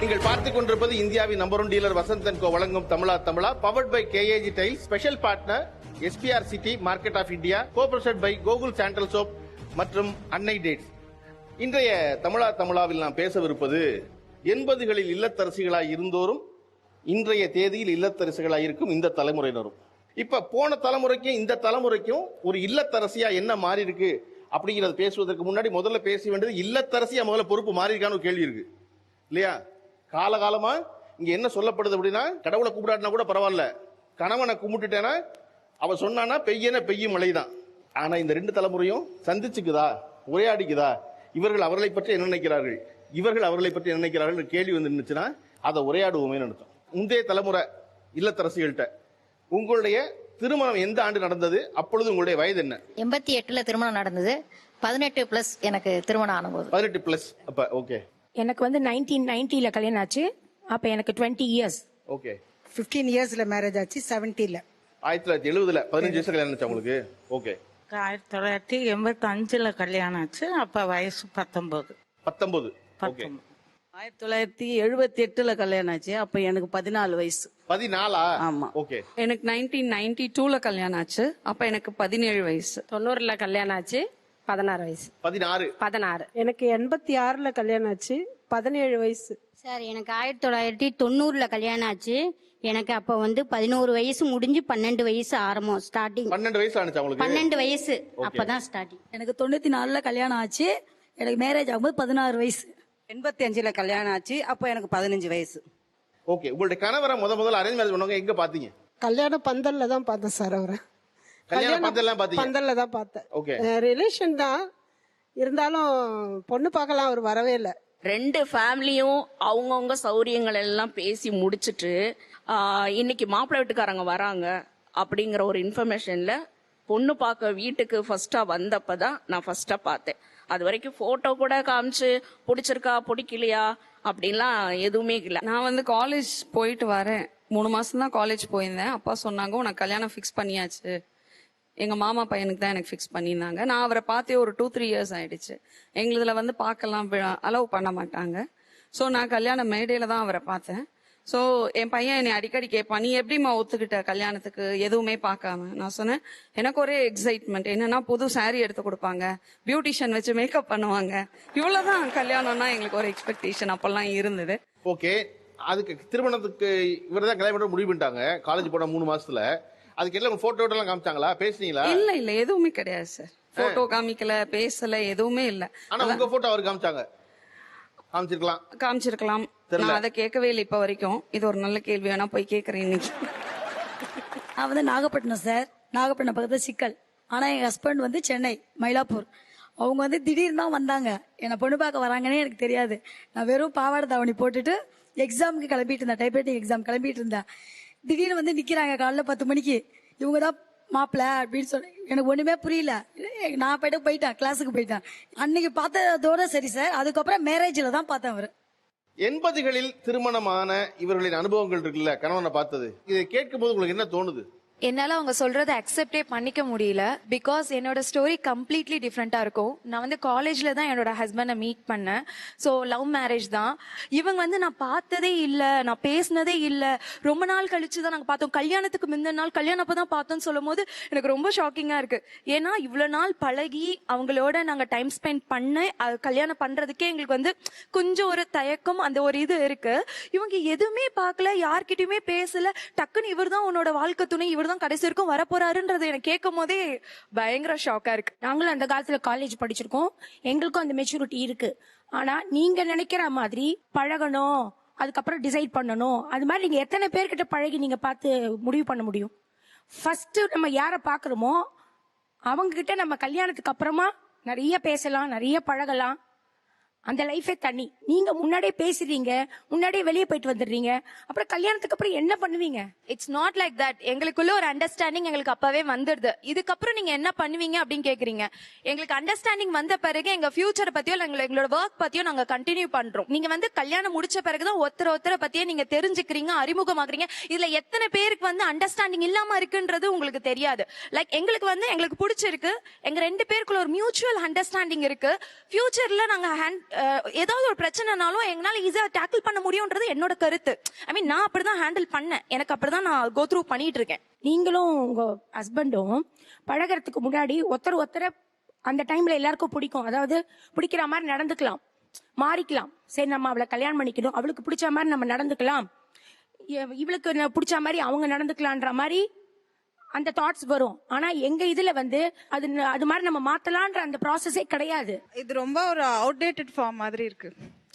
நீங்கள் பார்த்துக் கொண்டிருப்பது இந்தியாவின் நம்பர் 1 டீலர் வசந்த் & கோ வழங்கும் Tamizha Tamizha, powered by KAG tiles, special partner SPR city, market of India, cooperated by Gokul sandal soap மற்றும் அன்னை டேட்ஸ். இன்றைய தமிழா தமிழாவில் நாம் பேசவிருப்பது 80களில் இல்லத்தரசிகளாய் இருந்தோரும் இன்றைய தேதியில் இல்லத்தரசிகளாய் இருக்கும் இந்த தலைமுறையினரும். இப்ப போன தலைமுறைக்கும் இந்த தலைமுறைக்கும் ஒரு இல்லத்தரசியா என்ன மாறி இருக்கு அப்படிங்கறது பேசுவதற்கு முன்னாடி முதல்ல பேச வேண்டியது இல்லத்தரசியா முதல்ல பொறுப்பு மாறி இருக்கான்னு ஒரு கேள்வி இருக்கு இல்லையா? காலகாலமா இங்க என்ன சொல்லப்படுது அப்படின்னா, கடவுளை கூப்பிடாட்டினா கூட பரவாயில்ல, கணவனை கும்பிட்டுட்டேன்னா அவ சொன்னானா பெய்யும் மழைதான். ஆனா இந்த ரெண்டு தலைமுறையும் சந்திச்சுக்குதா, உரையாடிக்குதா, இவர்கள் அவர்களை பற்றி என்ன நினைக்கிறார்கள், இவர்கள் அவர்களை பற்றி என்ன நினைக்கிறார்கள் கேள்வி வந்து நின்றுச்சுன்னா அதை உரையாடுவோமே நடத்தும். முந்தைய தலைமுறை இல்லத்தரசிகள்கிட்ட உங்களுடைய திருமணம் எந்த ஆண்டு நடந்தது, அப்பொழுது உங்களுடைய வயது என்ன? 88ல திருமணம் நடந்தது. 18+ எனக்கு திருமணம் ஆனபோது. 18+. அப்ப ஓகே. எனக்கு வந்து 1990ல கல்யாணம் ஆச்சு. அப்ப எனக்கு 20 இயர்ஸ். ஓகே. 15 இயர்ஸ்ல மேரேஜ் ஆச்சு. 70ல 1970ல 15 வயசுல கல்யாணம் ஆச்சு உங்களுக்கு. ஓகே. 1985ல கல்யாணம் ஆச்சு. அப்ப வயசு 19. ஓகே. 1978ல கல்யாணம் ஆச்சு. அப்ப எனக்கு 14 வயசு. 14? ஆமா. ஓகே. எனக்கு 1992ல கல்யாணம் ஆச்சு. அப்ப எனக்கு 17 வயசு. 90ல கல்யாணம் ஆச்சு. 16 வயசு. 16. எனக்கு 86ல கல்யாணம் ஆச்சு. 17 வயசு. சார் எனக்கு 1990ல கல்யாணம் ஆச்சு. எனக்கு அப்ப வந்து 11 வயசு முடிஞ்சு 12 வயசு ஆரம்பம் ஸ்டார்டிங். 12 வயசு ஆனிச்சு உங்களுக்கு? 12 வயசு அப்பதான் ஸ்டார்டிங். எனக்கு 94ல கல்யாணம் ஆச்சு. எனக்கு மேரேஜ் ஆகும்போது 16 வயசு. 85ல கல்யாணம் ஆச்சு. அப்ப எனக்கு 15 வயசு. ஓகே. உங்களுடைய கணவரை முதல்ல அரேஞ்ச் மேரேஜ் பண்ணவங்க எங்க பாத்தீங்க? கல்யாண பந்தல்ல தான் பார்த்தேன் சார். அவரை கல்யாண பந்தல்லாம் பாத்தீங்க? பந்தல்ல தான் பார்த்தேன். ஓகே. ரிலேஷன் தான் இருந்தாலும் பொண்ணு பார்க்கலாம் அவர் வரவே இல்லை. ரெண்டு ஃபேமிலியும் அவங்கவுங்க சௌரியங்கள் எல்லாம் பேசி முடிச்சிட்டு இன்னைக்கு மாப்பிள்ளை வீட்டுக்காரங்க வராங்க அப்படிங்கிற ஒரு இன்ஃபர்மேஷன்ல பொண்ணு பார்க்க வீட்டுக்கு ஃபர்ஸ்டா வந்தப்பதான் நான் ஃபர்ஸ்டா பார்த்தேன். அது வரைக்கும் போட்டோ கூட காமிச்சு பிடிச்சிருக்கா பிடிக்கலையா அப்படின்லாம் எதுவுமே இல்லை. நான் வந்து காலேஜ் போயிட்டு வரேன். 3 மாசம் தான் காலேஜ் போயிருந்தேன். அப்பா சொன்னாங்க உனக்கு கல்யாணம் ஃபிக்ஸ் பண்ணியாச்சு. எங்க மாமா பையனுக்கு தான் எனக்கு ஃபிக்ஸ் பண்ணியிருந்தாங்க. நான் அவரை பார்த்தே ஒரு 2-3 இயர்ஸ் ஆயிடுச்சு. எங்களுதுல வந்து பார்க்கலாம் அலோவ் பண்ண மாட்டாங்க. ஸோ நான் கல்யாண மேடையில தான் அவரை பார்த்தேன். ஸோ என் பையன் என்னை அடிக்கடி கேட்பான், நீ எப்படிமா ஒத்துக்கிட்ட கல்யாணத்துக்கு எதுவுமே பார்க்காம? நான் சொன்னேன், எனக்கு ஒரே எக்ஸைட்மெண்ட் என்னன்னா புது சாரீ எடுத்து கொடுப்பாங்க, பியூட்டிஷியன் வச்சு மேக்கப் பண்ணுவாங்க, இவ்வளவுதான் கல்யாணம்னா எங்களுக்கு ஒரு எக்ஸ்பெக்டேஷன் அப்பெல்லாம் இருந்தது. ஓகே. அதுக்கு திருமணத்துக்கு இவர் தான் கல்யாணம் பண்ண முடிவு பண்ணிட்டாங்க காலேஜ் போன 3 மாசத்துல. அதுக்கு எல்லாம் போட்டோ எல்லாம் காமிச்சாங்களா, பேசுனீங்களா? இல்ல எதுவுமே கிடையாது சார். போட்டோ காமிக்கல, பேசல, எதுவுமே இல்ல. ஆனா உங்க போட்டோ அவர் காமிச்சாங்க? காமிச்சிருக்கலாம். நான் அதை கேட்கவே இல்லை இப்ப வரைக்கும். இது ஒரு நல்ல கேள்வி, வேணா போய் கேட்கறேன் இன்னைக்கு. நான் வந்து நாகப்பட்டினம் சார். நாகப்பட்டினம் பக்கத்துல சிக்கல். ஆனா என் ஹஸ்பண்ட் வந்து சென்னை மயிலாப்பூர். அவங்க வந்து திடீர்னு தான் வந்தாங்க. என்னை பொண்ணு பார்க்க வராங்கன்னே எனக்கு தெரியாது. நான் வெறும் பாவாடை தாவணி போட்டுட்டு எக்ஸாமுக்கு கிளம்பிட்டு இருந்தேன். டைப்ரைட்டிங் எக்ஸாம் கிளம்பிட்டு இருந்தேன். திடீர்னு வந்து நிக்கிறாங்க காலைல 10 மணிக்கு. இவங்க தான் மாப்பிள்ள அப்படின்னு சொல்லி எனக்கு ஒண்ணுமே புரியல. நான் போயிட்டேன், கிளாஸுக்கு போயிட்டேன். அன்னைக்கு பார்த்ததோட சரி சார். அதுக்கப்புறம் மேரேஜ்ல தான் பார்த்தேன் அவரு. 80களில் திருமணமான இவர்களின் அனுபவங்கள் இருக்குல்ல, கணவனை பார்த்தது, இதை கேட்கும் போது உங்களுக்கு என்ன தோணுது? என்னால அவங்க சொல்றதை அக்செப்டே பண்ணிக்க முடியல. பிகாஸ் என்னோட ஸ்டோரி கம்ப்ளீட்லி டிஃப்ரெண்டா இருக்கும். நான் வந்து காலேஜ்ல தான் என்னோட ஹஸ்பண்டை மீட் பண்ணேன். ஸோ லவ் மேரேஜ் தான். இவங்க வந்து நான் பார்த்ததே இல்லை, நான் பேசினதே இல்லை, ரொம்ப நாள் கழிச்சு தான் நாங்கள் பார்த்தோம். கல்யாணத்துக்கு முந்தின நாள் கல்யாணம் அப்பதான் பார்த்தோம்னு சொல்லும் போது எனக்கு ரொம்ப ஷாக்கிங்கா இருக்கு. ஏன்னா இவ்வளவு நாள் பழகி அவங்களோட நாங்க டைம் ஸ்பெண்ட் பண்ண கல்யாணம் பண்றதுக்கே எங்களுக்கு வந்து கொஞ்சம் ஒரு தயக்கம், அந்த ஒரு இது இருக்கு. இவங்க எதுவுமே பார்க்கல, யார்கிட்டயுமே பேசல. டக்குன்னு இவர் தான் உன்னோட வாழ்க்கை துணை, இவர் தான் கடைசி வரைக்கும் வரப்போறாருன்றது எனக்கு கேட்கும் போதே பயங்கர ஷாக்கா இருக்கு. நாங்களும் அந்த காலத்துல காலேஜ் படிச்சிருக்கோம். எங்களுக்கும் அந்த மெச்சூரிட்டி இருக்கு. ஆனா நீங்க நினைக்கிற மாதிரி பழகணும், அதுக்கப்புறம் டிசைட் பண்ணணும், அது மாதிரி நீங்க எத்தனை பேர்கிட்ட பழகி நீங்க பார்த்து முடிவு பண்ண முடியும்? ஃபர்ஸ்ட் நம்ம யாரை பாக்குறோமோ அவங்க கிட்ட நம்ம கல்யாணத்துக்கு அப்புறமா நிறைய பேசலாம், நிறைய பழகலாம். அந்த லைஃபே தனி. நீங்க முன்னாடியே பேசுறீங்க, முன்னாடியே வெளியே போயிட்டு வந்துடுறீங்க, அப்புறம் கல்யாணத்துக்கு அப்புறம் என்ன பண்ணுவீங்க? It's not like that. எங்களுக்குள்ள ஒரு அண்டர்ஸ்டாண்டிங் எங்களுக்கு அப்பவே வந்துடுது. இதுக்கப்புறம் நீங்க என்ன பண்ணுவீங்க அப்படின்னு கேக்குறீங்க. எங்களுக்கு அண்டர்ஸ்டாண்டிங் வந்த பிறகு எங்க ஃபியூச்சரை பத்தியோ எங்களோட ஒர்க் பத்தியோ நாங்க கண்டினியூ பண்றோம். நீங்க வந்து கல்யாணம் முடிச்ச பிறகுதான் ஒருத்தரை பத்தியே நீங்க தெரிஞ்சுக்கிறீங்க, அறிமுகமாகறீங்க. இதுல எத்தனை பேருக்கு வந்து அண்டர்ஸ்டாண்டிங் இல்லாம இருக்குன்றது உங்களுக்கு தெரியாது. லைக் எங்களுக்கு வந்து எங்களுக்கு பிடிச்சிருக்கு, எங்க 2 பேருக்குள்ள ஒரு மியூச்சுவல் அண்டர்ஸ்டாண்டிங் இருக்கு. ஃபியூச்சர்ல நாங்க ஏதாவது ஒரு பிரச்சனைனாலும் எங்களால ஈஸியா டேக்கிள் பண்ண முடியும்ன்றது என்னோட கருத்து. ஐ மீன் நான் அப்படிதான் ஹேண்டில் பண்ணேன். எனக்கு அப்படிதான் நான் கோ த்ரூ பண்ணிட்டு இருக்கேன். நீங்களும் உங்க ஹஸ்பண்டும் பழகறதுக்கு முன்னாடி ஒருத்தர அந்த டைம்ல எல்லாருக்கும் பிடிக்கும். அதாவது பிடிக்கிற மாதிரி நடந்துக்கலாம், மாறிக்கலாம். சரி நம்ம அவளை கல்யாணம் பண்ணிக்கணும், அவளுக்கு பிடிச்ச மாதிரி நம்ம நடந்துக்கலாம், இவளுக்கு பிடிச்ச மாதிரி அவங்க நடந்துக்கலான்ற மாதிரி அந்த தாட்ஸ் வரும். ஆனா எங்க இதுல வந்து அது மாதிரி நம்ம மாத்தலான்ற அந்த ப்ராசஸே கிடையாது. இது ரொம்ப ஒரு அவுடேட்டட் ஃபார்ம் மாதிரி இருக்கு.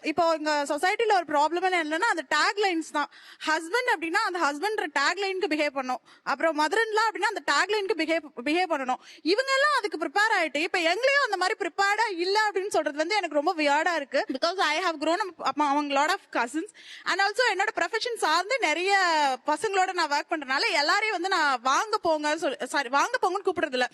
இப்போ இங்க சொசைட்டில ஒரு ப்ராப்ளம் என்னன்னா அந்த டேக் லைன்ஸ் தான். ஹஸ்பண்ட் அப்படின்னா அந்த ஹஸ்பண்ட் டேக் லைனுக்கு பிஹேவ் பண்ணும். அப்புறம் மதர்ன்லாம் அப்படின்னா அந்த டேக் லைனுக்கு பிஹேவ் பண்ணணும். இவங்க எல்லாம் அதுக்கு ப்ரிப்பேர் ஆயிட்டு இப்ப எங்களையும் அந்த மாதிரி ப்ரிப்பேர்டா இல்ல அப்படின்னு சொல்றது வந்து எனக்கு ரொம்ப வியர்டா இருக்கு. Because I have grown up among lot of cousins and also என்னோட ப்ரொஃபஷன் சார்ந்து நிறைய பசங்களோட நான் ஒர்க் பண்றதுனால எல்லாரையும் வந்து நான் வாங்க போங்கன்னு கூப்பிடுறது இல்ல.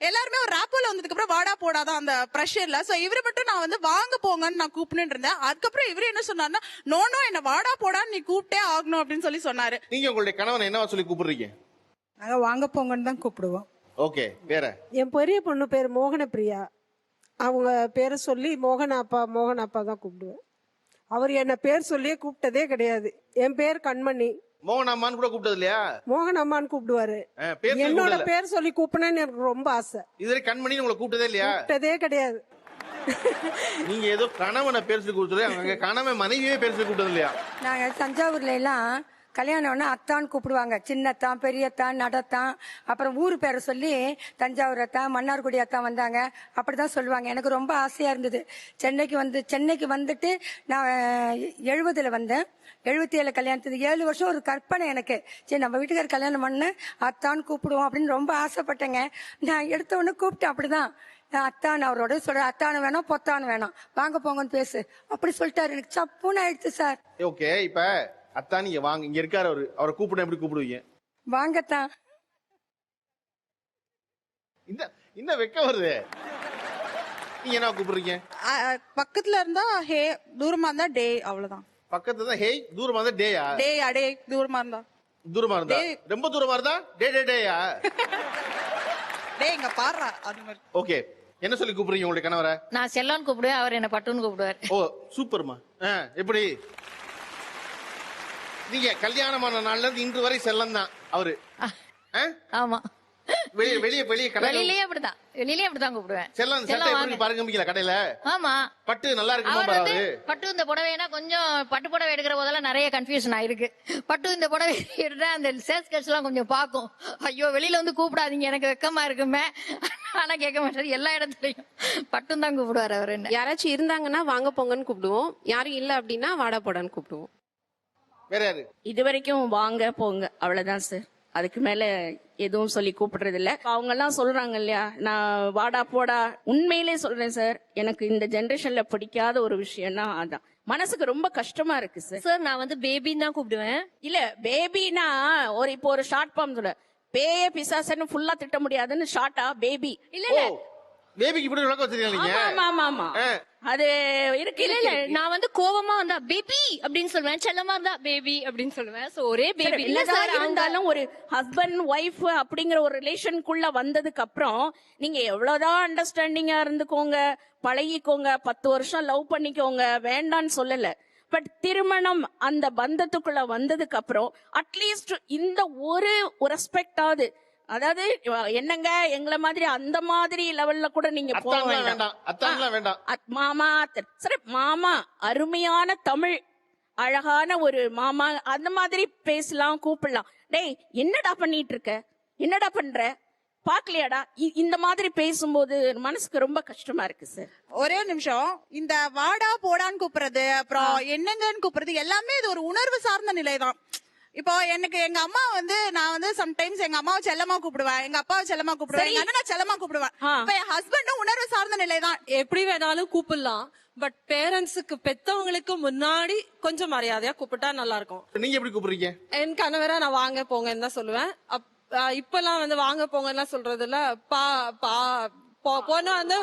எல்லாருமே ஒரு ராப்போல வந்ததுக்கு அப்புறம் வாடா போடாதான் அந்த ப்ரெஷர்ல. சோ இவரை மட்டும் நான் வந்து வாங்க போங்கன்னு நான் கூப்பிட்டு இருந்தேன். அதுக்கப்புறம் இவரு என்ன சொன்னாருன்னா நோ என்ன வாடா போடான்னு நீ கூப்பிட்டே ஆகணும் அப்படின்னு சொல்லி சொன்னாரு. நீங்க உங்களுடைய கணவனை என்னவா சொல்லி கூப்பிடுறீங்க? நாங்க வாங்க போங்கன்னு தான் கூப்பிடுவோம். ஓகே, வேற? என் பெரிய பொண்ணு பேர் மோகன பிரியா. அவங்க பேரை சொல்லி மோகன் அப்பா தான் கூப்பிடுவேன். அவர் என்ன பேர் சொல்லியே கூப்பிட்டதே கிடையாது. என் பேர் கண்மணி. மோகன் அம்மான்னு கூட கூப்பிட்டது இல்லையா? மோகன் அம்மான்னு கூப்பிடுவாரு. என்னோட பேர் சொல்லி கூப்பிடணும்னு எனக்கு ரொம்ப ஆசை. இதுவரை கண்மணி உங்களை கூப்பிட்டதே இல்லையா? கூப்பிட்டதே கிடையாது. நீங்க ஏதோ கணவனை பேர் சொல்லி கூப்பிட்டு அங்க கணவன் மனைவியே பேர் சொல்லி கூப்பிட்டது இல்லையா? நாங்க தஞ்சாவூர்ல எல்லாம் கல்யாணம்னா அத்தான்னு கூப்பிடுவாங்க. சின்னத்தான், பெரியத்தான், நடத்தான், அப்புறம் ஊர் பேரை சொல்லி தஞ்சாவூர் அத்தான், மன்னார்குடி அத்தான் வந்தாங்க, அப்படிதான் சொல்லுவாங்க. எனக்கு ரொம்ப ஆசையா இருந்தது. சென்னைக்கு வந்துட்டு நான் 70 வந்தேன். 77 கல்யாணத்துக்கு 7 வருஷம் ஒரு கற்பனை எனக்கு. சரி நம்ம வீட்டுக்கார கல்யாணம் பண்ண அத்தான்னு கூப்பிடுவோம் அப்படின்னு ரொம்ப ஆசைப்பட்டேங்க. நான் எடுத்த உடனே கூப்பிட்டேன். அப்படிதான் அத்தான் அவரோட சொல்ற, அத்தானு வேணாம் பொத்தானு வேணாம், வாங்க போங்கன்னு பேசு அப்படி சொல்லிட்டாரு. எனக்கு சப்புன்னு ஆயிடுச்சு சார். ஓகே, இப்ப அத்தான் நீங்க வாங்க, இங்க இருக்காரு அவரை கூப்பிட எப்படி கூப்பிடுவீங்க? வாங்கத்தான். இந்த வெக்க வருது. நீங்க என்ன கூப்பிடுறீங்க? பக்கத்துல இருந்தா ஹே, தூரமா இருந்தா டே, அவ்வளவுதான். பக்கத்துல தான் ஹே, தூரமா இருந்தா டேயா? டே தூரமா இருந்தா ரொம்ப தூரமா இருந்தா டேயா? டே இங்க பாடுறா அது மாதிரி. ஓகே, என்ன சொல்லி கூப்பிடுறீங்க உங்களுடைய கணவரை? நான் செல்லான்னு கூப்பிடுவேன், அவர் என்ன பட்டுன்னு கூப்பிடுவார். ஓ சூப்பர்மா. எப்படி நீங்க கல்யாணமான நாள்ல இருந்து இன்று வரை செல்லம் தான் அவரு? ஆமா, வெளியே வெளியிலேயே அப்படிதான் கூப்பிடுவேன். செல்லம் சட்டை பாருங்க கடையில. ஆமா, பட்டு நல்லா இருக்குமா? பட்டு இந்த புடவைனா கொஞ்சம் பட்டு புடவை எடுக்கிற போதெல்லாம் நிறைய கன்ஃபியூஷன் ஆயிருக்கு. பட்டு இந்த புடவை எடுத்தா அந்த சேல்ஸ் கேட்ச் எல்லாம் கொஞ்சம் பாக்கும், ஐயோ வெளியில வந்து கூப்பிடாதீங்க எனக்கு வெக்கமா இருக்குமே, ஆனா கேட்க மாட்டாரு. எல்லா இடத்துலயும் பட்டும் தான் கூப்பிடுவாரு அவர். என்ன யாராச்சும் இருந்தாங்கன்னா வாங்க போங்கன்னு கூப்பிடுவோம், யாரும் இல்ல அப்படின்னா வாடா போடான்னு கூப்பிடுவோம். வேற யாரு? இது வரைக்கும் வாங்க போங்க அவ்வளவுதான் சார். அதுக்கு மேல எதுவும் சொல்லி கூப்பிடுறது இல்ல. அவங்க எல்லாம் சொல்றாங்க இல்லையா, நான் வாடா போடா, உண்மையிலே சொல்றேன் சார், எனக்கு இந்த ஜெனரேஷன்ல பிடிக்காத ஒரு விஷயம்னா அதான். மனசுக்கு ரொம்ப கஷ்டமா இருக்கு சார். சார் நான் வந்து பேபின்னு தான் கூப்பிடுவேன். இல்ல பேபினா இப்போ ஒரு ஷார்ட் ஃபார்ம் சொல்ல, பேய பிசாசன்னு ஃபுல்லா திட்ட முடியாதுன்னு ஷார்ட்டா பேபி. இல்ல பேபிக்கு இப்படி விளக்கம் வச்சிருக்கீங்க? ஆமா அது இருக்கு. இல்ல நான் வந்து கோவமா வந்தா பேபி அப்படின்னு சொல்லுவேன், செல்லமா இருந்தா பேபி அப்படின்னு சொல்லுவேன். சோ ஒரே பேபி இல்ல சார். இருந்தாலும் ஒரு ஹஸ்பண்ட் ஒய்ஃப் அப்படிங்கிற ஒரு ரிலேஷனுக்குள்ள வந்ததுக்கு அப்புறம் நீங்க எவ்வளவுதான் அண்டர்ஸ்டாண்டிங்கா இருந்துக்கோங்க, பழகிக்கோங்க, 10 வருஷம் லவ் பண்ணிக்கோங்க, வேண்டான்னு சொல்லல. பட் திருமணம் அந்த பந்தத்துக்குள்ள வந்ததுக்கு அப்புறம் அட்லீஸ்ட் இந்த ஒரு ரெஸ்பெக்டாவது, அதாவது என்னங்க எங்களை மாதிரி அந்த மாதிரி லெவல்ல கூட நீங்க போக வேண்டாம். மாமா சரி, மாமா அருமையான தமிழ் அழகான ஒரு மாமா, அந்த மாதிரி பேசலாம், கூப்பிடலாம். டேய் என்னடா பண்ணிட்டு இருக்க, என்னடா பண்ற, பாக்கலையாடா, இந்த மாதிரி பேசும்போது மனசுக்கு ரொம்ப கஷ்டமா இருக்கு சார். ஒரே நிமிஷம், இந்த வாடா போடான்னு கூப்பிடுறது அப்புறம் என்னங்கன்னு கூப்பிடுறது எல்லாமே இது ஒரு உணர்வு சார்ந்த நிலைதான். இப்போ எனக்கு எங்க அம்மா வந்து நான் வந்து சம்டைம்ஸ் எங்க அம்மாவை செல்லமா கூப்பிடுவேன், எங்க அப்பாவை செல்லமா கூப்பிடுவேன், எங்க அண்ணனை செல்லமா கூப்பிடுவேன். இப்ப என் ஹஸ்பண்டும் உணர்வு சார்ந்த நிலைதான். எப்படி வேணாலும் கூப்பிடலாம், பட் பேரண்ட்ஸுக்கு பெத்தவங்களுக்கு முன்னாடி கொஞ்சம் மரியாதையா கூப்பிட்டா நல்லா இருக்கும். நீங்க எப்படி கூப்பிடுறீங்க? என் கணவரை நான் வாங்க போங்கன்னு தான் சொல்லுவேன். இப்பெல்லாம் வந்து வாங்க போங்கன்னு சொல்றது இல்ல, பொண்ணு வந்து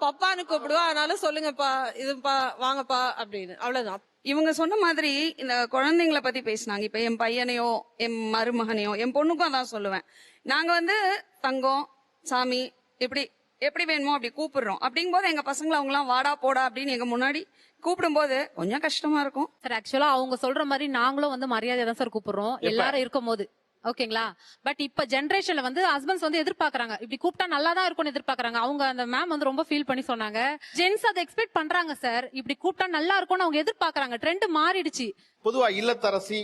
பப்பான்னு கூப்பிடுவா, அதனால சொல்லுங்கப்பா இதுப்பா வாங்கப்பா அப்படின்னு, அவ்வளவுதான். இவங்க சொன்ன மாதிரி இந்த குழந்தைங்களை பத்தி பேசினாங்க. இப்ப என் பையனையோ என் மருமகனையோ என் பொண்ணுக்கும் அதான் சொல்லுவேன். நாங்க வந்து தங்கம் சாமி இப்படி எப்படி வேணுமோ அப்படி கூப்பிடுறோம். அப்படிங்கும்போது எங்க பசங்களை அவங்க எல்லாம் வாடா போடா அப்படின்னு எங்க முன்னாடி கூப்பிடும்போது கொஞ்சம் கஷ்டமா இருக்கும். சார் ஆக்சுவலா அவங்க சொல்ற மாதிரி நாங்களும் வந்து மரியாதை தான் சார் கூப்பிடுறோம் எல்லாரும் இருக்கும் போது. ஓகேங்களா? பட் இப்ப ஜெனரேஷன்ல வந்து ஹஸ்பண்ட்ஸ் வந்து எதிர்பார்க்கறாங்க, இப்படி கூப்பிட்டா நல்லா தான் இருக்கும்னு எதிர்பார்க்கறாங்க. அவங்க அந்த மேம் வந்து ரொம்ப ஃபீல் பண்ணி சொன்னாங்க, ஜென்ஸ் அதை எக்ஸ்பெக்ட் பண்றாங்க சார், இப்படி கூப்பிட்டா நல்லா இருக்கும்னு அவங்க எதிர்பார்க்கறாங்க. ட்ரெண்ட் மாறிடுச்சு. பொதுவா இல்லத்தரசி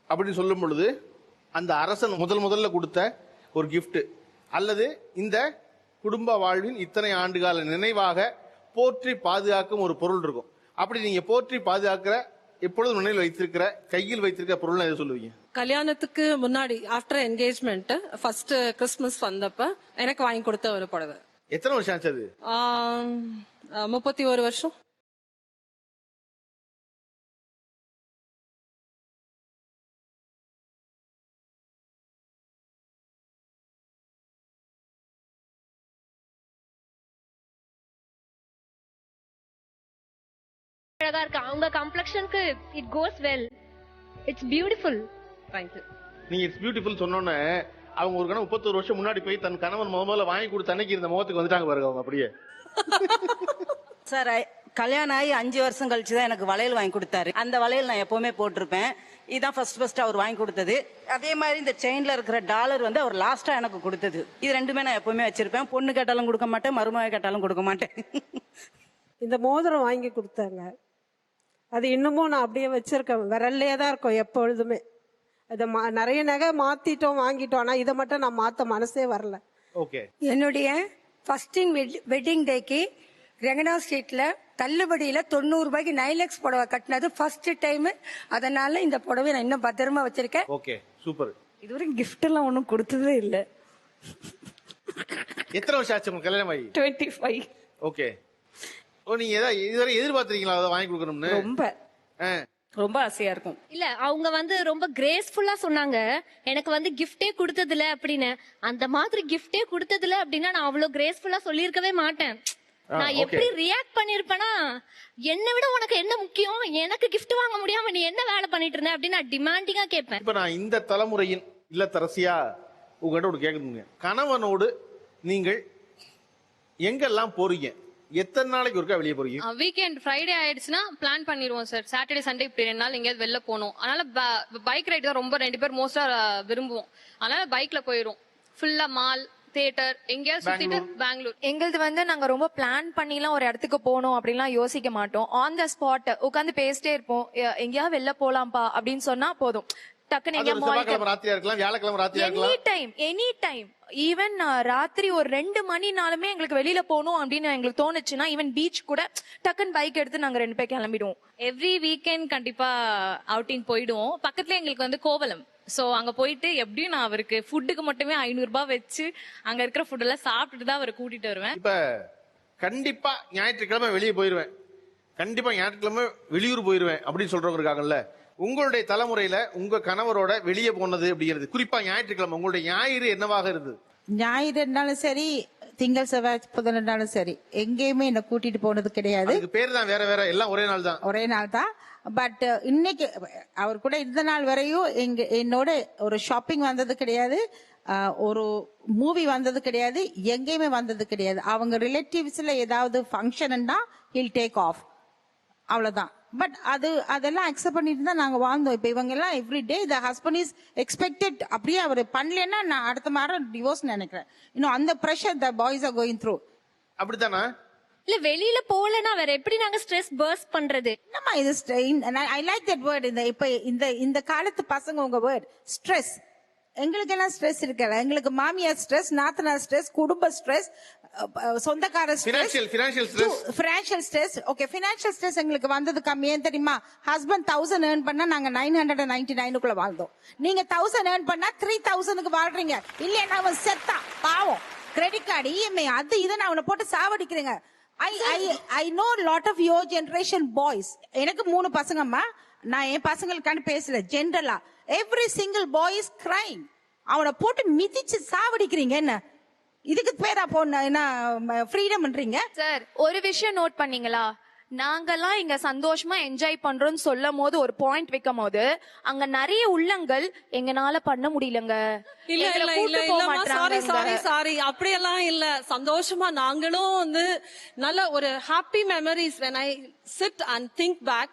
அப்படின்னு சொல்லும் பொழுது அந்த அரசன் முதல்ல கொடுத்த ஒரு கிஃப்ட் அல்லது இந்த குடும்ப வாழ்வின் இத்தனை ஆண்டுகால நினைவாக போற்றி பாதுகாக்கும் ஒரு பொருள் இருக்கும். அப்படி நீங்க போற்றி பாதுகாக்கிற எப்பொழுதும் நினைவில் வைத்திருக்கிற கையில் வைத்திருக்கிற பொருள் எது சொல்லுவீங்க? கல்யாணத்துக்கு முன்னாடி ஆஃப்டர் என்கேஜ்மெண்ட் ஃபர்ஸ்ட் கிறிஸ்மஸ் வந்தப்ப எனக்கு வாங்கி கொடுத்த ஒரு புடவை. எத்தனை வருஷம் ஆச்சு அது? 31 வருஷம். அழகா இருக்கு. அவங்க கம்ப்ளெக்ஷனுக்கு it goes well. It's beautiful. Thank you. நீங்க இட்ஸ் பியூட்டிஃபுல் சொன்னோன்னே அவங்க ஒரு கணம் 31 வருஷம் முன்னாடி போய் தன் கணவன் முதல்ல வாங்கி கொடுத்த அன்னைக்கு இந்த முகத்துக்கு வந்துட்டாங்க பாருங்க அவங்க அப்படியே. சார் கல்யாணம் ஆகி 5 வருஷம் கழிச்சு தான் எனக்கு வளையல் வாங்கி கொடுத்தாரு. அந்த வளையல் நான் எப்பவுமே போட்டிருப்பேன். இதுதான் ஃபர்ஸ்ட் அவர் வாங்கி கொடுத்தது. அதே மாதிரி இந்த செயின்ல இருக்கிற டாலர் வந்து அவர் லாஸ்டா எனக்கு கொடுத்தது. இது ரெண்டுமே நான் எப்பவுமே வச்சிருப்பேன். பொண்ணு கேட்டாலும் கொடுக்க மாட்டேன், மருமக கேட்டாலும் கொடுக்க மாட்டேன். இந்த மோதிரம் வாங்கி கொடுத்தாங்க, அது இன்னமும் நான் அப்படியே வச்சிருக்கேன். விரல்லே தான் இருக்கும் எப்பொழுதுமே. அதை நிறைய நகை மாத்திட்டோம் வாங்கிட்டோம், ஆனா இதை மட்டும் நான் மாத்த மனசே வரல. ஓகே. என்னுடைய ஃபர்ஸ்ட் வெட்டிங் டேக்கு ரெங்கனா ஸ்ட்ரீட்ல தள்ளுபடியில 90 ரூபாய்க்கு 9 lakhs புடவை கட்டினது ஃபர்ஸ்ட் டைம். அதனால இந்த புடவை நான் இன்னும் பத்திரமா வச்சிருக்கேன். Okay, super. இதுவரைக்கும் கிஃப்ட் எல்லாம் ஒன்றும் கொடுத்ததே இல்லை. எத்தனை வருஷம் ஆச்சு உங்க கல்யாணம் ஆகி? 25. ஓகே. நீங்க ஏதாவது இதுவரை எதிர்பார்த்திருக்கீங்களா அதை வாங்கி கொடுக்கணும்னு? ரொம்ப ஆசையா இருக்கும். இல்ல அவங்க வந்து ரொம்ப கிரேஸ்ஃபுல்லா சொன்னாங்க, எனக்கு வந்து கிஃப்டே கொடுத்ததுல அப்படின்னு. அந்த மாதிரி கிஃப்டே கொடுத்ததுல அப்படின்னா நான் அவ்வளவு கிரேஸ்ஃபுல்லா சொல்லியிருக்கவே மாட்டேன். நான் எப்படி ரியாக்ட் பண்ணிருப்பேன்னா, என்னை விட உனக்கு என்ன முக்கியம், எனக்கு கிஃப்ட் வாங்க முடியாம நீ என்ன வேலை பண்ணிட்டு இருந்த அப்படின்னு நான் டிமாண்டிங்கா கேட்பேன். இப்ப நான் இந்த தலைமுறையின் இல்லத்தரசியா உங்ககிட்ட ஒரு கேட்கணுங்க. கணவனோடு நீங்கள் எங்கெல்லாம் போறீங்க? எத்தனை நாளைக்கு ஒருக்கா வெளியே போறீங்க? வீக்கெண்ட் ஃப்ரைடே ஆயிடுச்சுன்னா பிளான் பண்ணிடுவோம் சார். சாட்டர்டே சண்டே இப்படி 2 நாள் எங்கேயாவது வெளில போகணும். அதனால பைக் ரைடு தான் ரொம்ப 2 பேர் மோஸ்டா விரும்புவோம். அதனால பைக்ல போயிரும். ஃபுல்லா மால், தியேட்டர் எங்கேயாவது சுத்திட்டு பெங்களூர். எங்களது வந்து நாங்க ரொம்ப பிளான் பண்ணிலாம் ஒரு இடத்துக்கு போகணும் அப்படின்லாம் யோசிக்க மாட்டோம். ஆன் த ஸ்பாட் உட்காந்து பேசிட்டே இருப்போம். எங்கேயாவது வெளில போலாம்பா அப்படின்னு சொன்னா போதும், டக்குன்னு ராத்திரியா இருக்கலாம், வியாழக்கிழமை ராத்திரியா இருக்கலாம், எனி டைம் ஈவன் ராத்திரி ஒரு 2 மணினாலுமே எங்களுக்கு வெளியில போகணும் அப்படின்னு எங்களுக்கு தோணுச்சுன்னா ஈவன் பீச் கூட டக்குன்னு பைக் எடுத்து நாங்க 2 பேர் கிளம்பிடுவோம். எவ்ரி வீக்கெண்ட் கண்டிப்பா அவுட்டிங் போயிடுவோம். பக்கத்துல எங்களுக்கு வந்து கோவலம். சோ அங்க போயிட்டு எப்படியும் நான் அவருக்கு ஃபுட்டுக்கு மட்டுமே 500 ரூபாய் வச்சு அங்க இருக்கிற ஃபுட் எல்லாம் சாப்பிட்டுட்டு தான் அவரை கூட்டிட்டு வருவேன். இப்ப கண்டிப்பா ஞாயிற்றுக்கிழமை வெளியே போயிருவேன், கண்டிப்பா ஞாயிற்றுக்கிழமை வெளியூர் போயிருவேன் அப்படின்னு சொல்றவங்க இருக்காங்கல்ல. உங்களுடைய தலைமுறையில உங்க கணவரோட வெளியே போனது அப்படிங்கிறது, குறிப்பா ஞாயிற்றுக்கிழமை உங்களுடைய ஞாயிறு என்னவாக இருந்தது? ஞாயிறு இருந்தாலும் சரி, திங்கள் செவ்வாய் புதன் இருந்தாலும் சரி, எங்கேயுமே என்ன கூட்டிட்டு போனது கிடையாது. அதுக்கு பேர் தான் வேற வேற, எல்லாம் ஒரே நாள் தான். ஒரே நாள் தான். பட் இன்னைக்கு அவர் கூட இந்த நாள் வரையும் என்னோட ஒரு ஷாப்பிங் வந்தது கிடையாது, ஒரு மூவி வந்தது கிடையாது, எங்கேயுமே வந்தது கிடையாது. அவங்க ரிலேட்டிவ்ஸ்ல ஏதாவது ஃபங்க்ஷன்னா ஹில் டேக் ஆஃப், அவ்வளவுதான். பட் அதெல்லாம் அக்செப்ட் பண்ணிட்டு தான் நாங்க வாழ்ந்தோம். இப்ப இவங்க எல்லாம் every day the husband is expected, அப்படியே அவர் பண்ணலன்னா நான் அடுத்த மாதம் டிவோர்ஸ் நினைக்கிறேன். இன்னும் அந்த pressure the boys are going through. அப்படித்தானா? இல்ல வெளியில போலனா வேற எப்படி நாங்க ஸ்ட்ரெஸ் பர்ஸ்ட் பண்றது? என்னமா இது? I like that word. இந்த காலத்து பசங்க உங்க வேர்ட் ஸ்ட்ரெஸ். எங்களுக்கு எல்லாம் ஸ்ட்ரெஸ் இருக்கல. எங்களுக்கு மாமியார் ஸ்ட்ரெஸ், நாத்தனார் ஸ்ட்ரெஸ், குடும்ப ஸ்ட்ரெஸ், சொந்தக்கார stress, financial stress. Okay, financial stress எங்களுக்கு வந்தது கம்மி. ஏன் தெரியுமா? ஹஸ்பண்ட் 1000 earn பண்ணா நாங்க 999 வாழ்ந்தோம். நீங்க 1000 earn பண்ணா 3000 வாழ்றீங்க. இல்லையா அவன் செத்தா பாவம். கிரெடிட் கார்டு, இஎம்ஐ, அது இதை நான் அவனை போட்டு சாவடிக்கிறேங்க. I know lot of your generation boys. எனக்கு 3 பசங்கம்மா. நான் என் பசங்களுக்கான பேசல, ஜென்ரலா every single boy is crying. அவனை போட்டு மிதிச்சு சாவடிக்கிறீங்க. என்ன இதுக்கு பேரா போன ஃப்ரீடம்ன்றீங்க? சார் ஒரு விஷயம் நோட் பண்ணீங்களா? நாங்கெல்லாம் இங்க சந்தோஷமா என்ஜாய் பண்றோம்னு சொல்லும் போது ஒரு பாயிண்ட் வைக்கும் போது அங்க நிறைய உள்ளங்கள் எங்கனால பண்ண முடியலங்க. இல்ல எங்களை இல்ல இல்ல கூட்டு போக இல்லம்மா, சாரி மாட்றாங்கங்க. சாரி சாரி, அப்படியெல்லாம் இல்ல. சந்தோஷமா நாங்களும் வந்து நல்ல ஒரு happy memories when I sit and think back,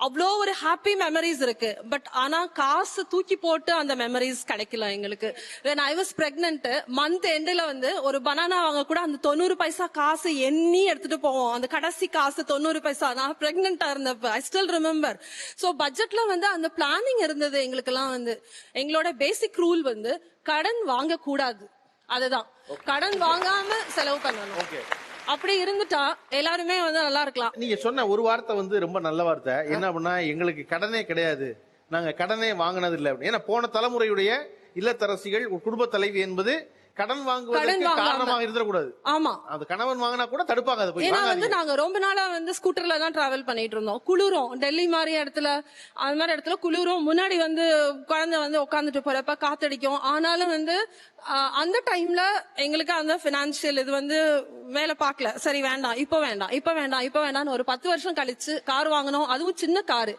அவ்வளோ ஒரு ஹாப்பி மெமரிஸ் இருக்கு. பட் ஆனா காசு தூக்கி போட்டு அந்த மெமரிஸ் கிடைக்கல எங்களுக்கு. when I was pregnant, month எண்ட்ல வந்து ஒரு பனானா வாங்க கூட அந்த 90 பைசா காசு எண்ணி எடுத்துட்டு போவோம். அந்த கடைசி காசு 90 பைசா. நான் பிரெக்னெண்டா இருந்தப்ப ஐ ஸ்டில் ரிமெம்பர். சோ பட்ஜெட்ல வந்து அந்த பிளானிங் இருந்தது எங்களுக்கெல்லாம். வந்து எங்களோட பேசிக் ரூல் வந்து கடன் வாங்க கூடாது. அதுதான், கடன் வாங்காம செலவு பண்ணணும். அப்படி இருந்துட்டா எல்லாருமே வந்து நல்லா இருக்கலாம். நீங்க சொன்ன ஒரு வார்த்தை வந்து ரொம்ப நல்ல வார்த்தை. என்ன அப்படின்னா, எங்களுக்கு கடனே கிடையாது, நாங்க கடனே வாங்கினது இல்லை. ஏன்னா போன தலைமுறையுடைய இல்லத்தரசிகள், குடும்ப தலைவி என்பது கடன் வாங்குவதற்கு காரணமாக இருந்துடக்கூடாது. ஆமா, அது கணவன் வாங்கினா கூட தடுப்பாங்க. அது போய் ஏன்னா வந்து வாங்காதீங்க. நாங்க ரொம்ப நாளா வந்து ஸ்கூட்டர்ல தான் டிராவல் பண்ணிட்டு இருந்தோம். குளிரும், டெல்லி மாதிரி இடத்துல, அது மாதிரி இடத்துல குளிரும். முன்னாடி வந்து குழந்தை வந்து உட்காந்துட்டு போறப்ப காத்தடிக்கும். ஆனாலும் வந்து அந்த டைம்ல எங்களுக்கு அந்த பினான்சியல் இது வந்து வேலை பார்க்கல. சரி வேண்டாம், இப்ப வேண்டாம், இப்ப வேண்டாம், இப்ப வேண்டாம்னு ஒரு 10 வருஷம் கழிச்சு கார் வாங்கணும். அதுவும் சின்ன காரு.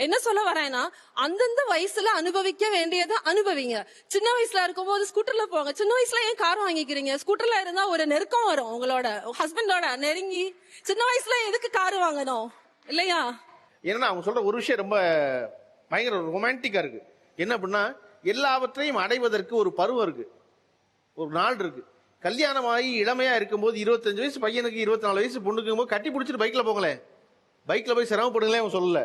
என்ன சொல்ல வரேன்னா, அந்தந்த வயசுல அனுபவிக்க வேண்டியதை அனுபவிங்க. சின்ன வயசுல இருக்கும் போது ஸ்கூட்டர்ல போங்க. சின்ன வயசுல ஏன் கார் வாங்கிக்கிறீங்க? ஸ்கூட்டர்ல இருந்தா ஒரு நெருக்கம் வரும் உங்களோட ஹஸ்பண்டோட நெருங்கி. சின்ன வயசுல எதுக்கு கார் வாங்கணும் இல்லையா? ஏன்னா அவங்க சொல்ற ஒரு விஷயம் ரொம்ப பயங்கர ரொமான்டிக்கா இருக்கு. என்ன அப்படின்னா, எல்லாவற்றையும் அடைவதற்கு ஒரு பருவம் இருக்கு, ஒரு நாள் இருக்கு. கல்யாணமாகி இளமையா இருக்கும்போது 25 வயசு பையனுக்கு 24 வயசு பொண்ணுக்கும் போது கட்டி பிடிச்சிட்டு பைக்ல போங்களேன், பைக்ல போய் சிரமப்படுங்களேன். அவங்க சொல்லல,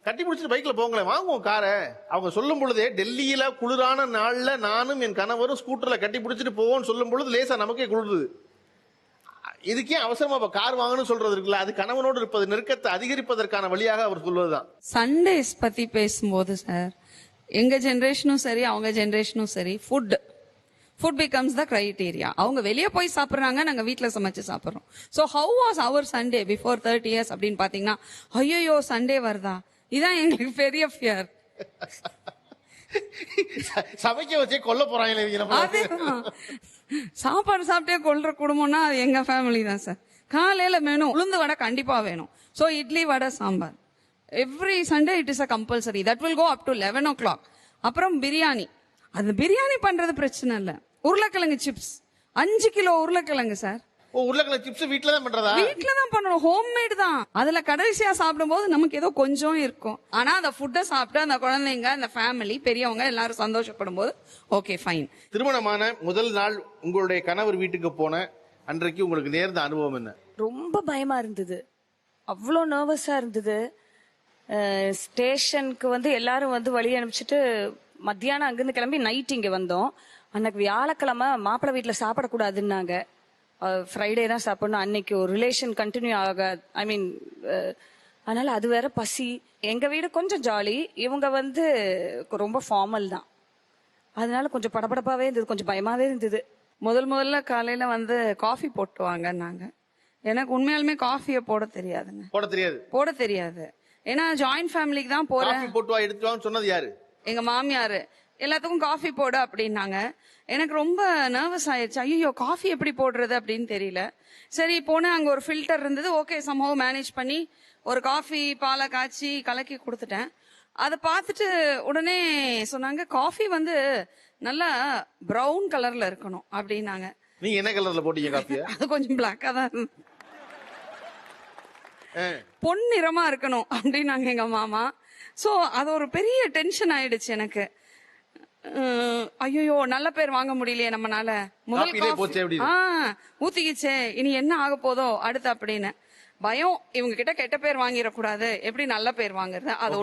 கட்டி பிடிச்சிட்டு பைக்ல போங்களேன், வாங்குவோம் காரை. அவங்க சொல்லும் பொழுதே டெல்லியில குளிரான நாள்ல நானும் என் கணவரும் ஸ்கூட்டர்ல கட்டி பிடிச்சிட்டு போவோம்னு சொல்லும் பொழுது லேசா நமக்கே குளிருது. இதுக்கே அவசரமா கார் வாங்கணும்னு சொல்றது இருக்குல்ல, அது கணவனோடு இருப்பது நெருக்கத்தை அதிகரிப்பதற்கான வழியாக அவர் சொல்வதுதான். சண்டேஸ் பத்தி பேசும்போது சார், எங்க ஜெனரேஷனும் சரி அவங்க ஜெனரேஷனும் சரி, ஃபுட் பிகம்ஸ் த கிரைட்டீரியா. அவங்க வெளியே போய் சாப்பிட்றாங்க, நாங்க வீட்டில் சமைச்சு சாப்பிட்றோம். So how was our Sunday before 30 years அப்படின்னு பாத்தீங்கன்னா, ஐயோ சண்டே வருதா, இதான் எங்களுக்கு பெரிய ஃபியர். சமைக்க வச்சே கொல்ல போறாங்க. சாப்பாடு சாப்பிட்டே கொல்ற குடும்பம்னா அது எங்க ஃபேமிலி தான் சார். காலையில மெனு உளுந்து வடை கண்டிப்பா வேணும். So idli vada sambar every Sunday it is a compulsory. That will go up to 11 o'clock. அப்புறம் பிரியாணி. அது பிரியாணி பண்றது பிரச்சனை இல்ல. உருளைக்கிழங்கு சிப்ஸ் 5 கிலோ உருளைக்கிழங்கு சார். உருளைக்கிழங்கு சிப்ஸ் வீட்ல தான் பண்றதா? வீட்ல தான் பண்ணணும், ஹோம்மேட் தான். அதுல கடைசியா சாப்பிடும் போது நமக்கு ஏதோ கொஞ்சம் இருக்கும். ஆனா அந்த ஃபுட்டை சாப்பிட்டு அந்த குழந்தைங்க, அந்த ஃபேமிலி, பெரியவங்க எல்லாரும் சந்தோஷப்படும் போது ஓகே ஃபைன். திருமணமான முதல் நாள் உங்களுடைய கணவர் வீட்டுக்கு போன அன்றைக்கு உங்களுக்கு நேர்ந்த அனுபவம் என்ன? ரொம்ப பயமா இருந்தது, அவ்வளோ நர்வஸா இருந்தது. ஸ்டேஷனுக்கு வந்து எல்லாரும் வந்து வழி அனுப்பிச்சிட்டு மத்தியானம் அங்கிருந்து கிளம்பி நைட் இங்க வந்தோம். அன்னைக்கு வியாழக்கிழமை மாப்பிள்ளை வீட்டுல சாப்பிடக்கூடாதுன்னாங்க. ஃப்ரைடே தான் சாப்பிடணும். அன்னைக்கு ஒரு ரிலேஷன் கண்டினியூ ஆக, ஐ மீன், அதனால அது வேற பசி. எங்க வீடு கொஞ்சம் ஜாலி, இவங்க வந்து ரொம்ப ஃபார்மல் தான். அதனால கொஞ்சம் படபடப்பாவே இருந்தது, கொஞ்சம் பயமாவே இருந்தது. முதல்ல காலையில வந்து காஃபி போட்டு வாங்கன்னாங்க. எனக்கு உண்மையாலுமே காஃபியை போட தெரியாது. ஏன்னா ஜாயிண்ட் ஃபேமிலிக்கு தான் போறேன். போட்டு வா, எடுத்து வாங்க சொன்னது யாரு? எங்க மாமியாரு. எல்லாத்துக்கும் காஃபி போடு அப்படின்னாங்க. எனக்கு ரொம்ப நர்வஸ் ஆயிடுச்சு. ஐயோ காஃபி எப்படி போடுறது அப்படின்னு தெரியல. சரி போனேன், அங்க ஒரு ஃபில்டர் இருந்தது. ஓகே சம்ஹவ் மேனேஜ் பண்ணி ஒரு காஃபி பாலை காய்ச்சி கலக்கி கொடுத்துட்டேன். அதை பார்த்துட்டு உடனே சொன்னாங்க, காஃபி வந்து நல்லா பிரவுன் கலர்ல இருக்கணும் அப்படின்னாங்க. நீங்க என்ன கலர்ல போட்டீங்க காஃபியை? அது கொஞ்சம் பிளாக்கா தான் இருந்தது. பொன்னிறமா இருக்கணும் அப்படின்னாங்க எங்க மாமா. சோ அது ஒரு பெரிய டென்ஷன் ஆயிடுச்சு எனக்கு. ஐயோ நல்ல பேர் வாங்க முடியலையே நம்மனால. முதல் ஊத்திக்கிச்சே, இனி என்ன ஆக போதோ அடுத்து அப்படின்னு பயம். இவங்க கிட்ட கெட்ட பேர் வாங்கிடக்கூடாது, எப்படி நல்ல பேர் வாங்குறது, அது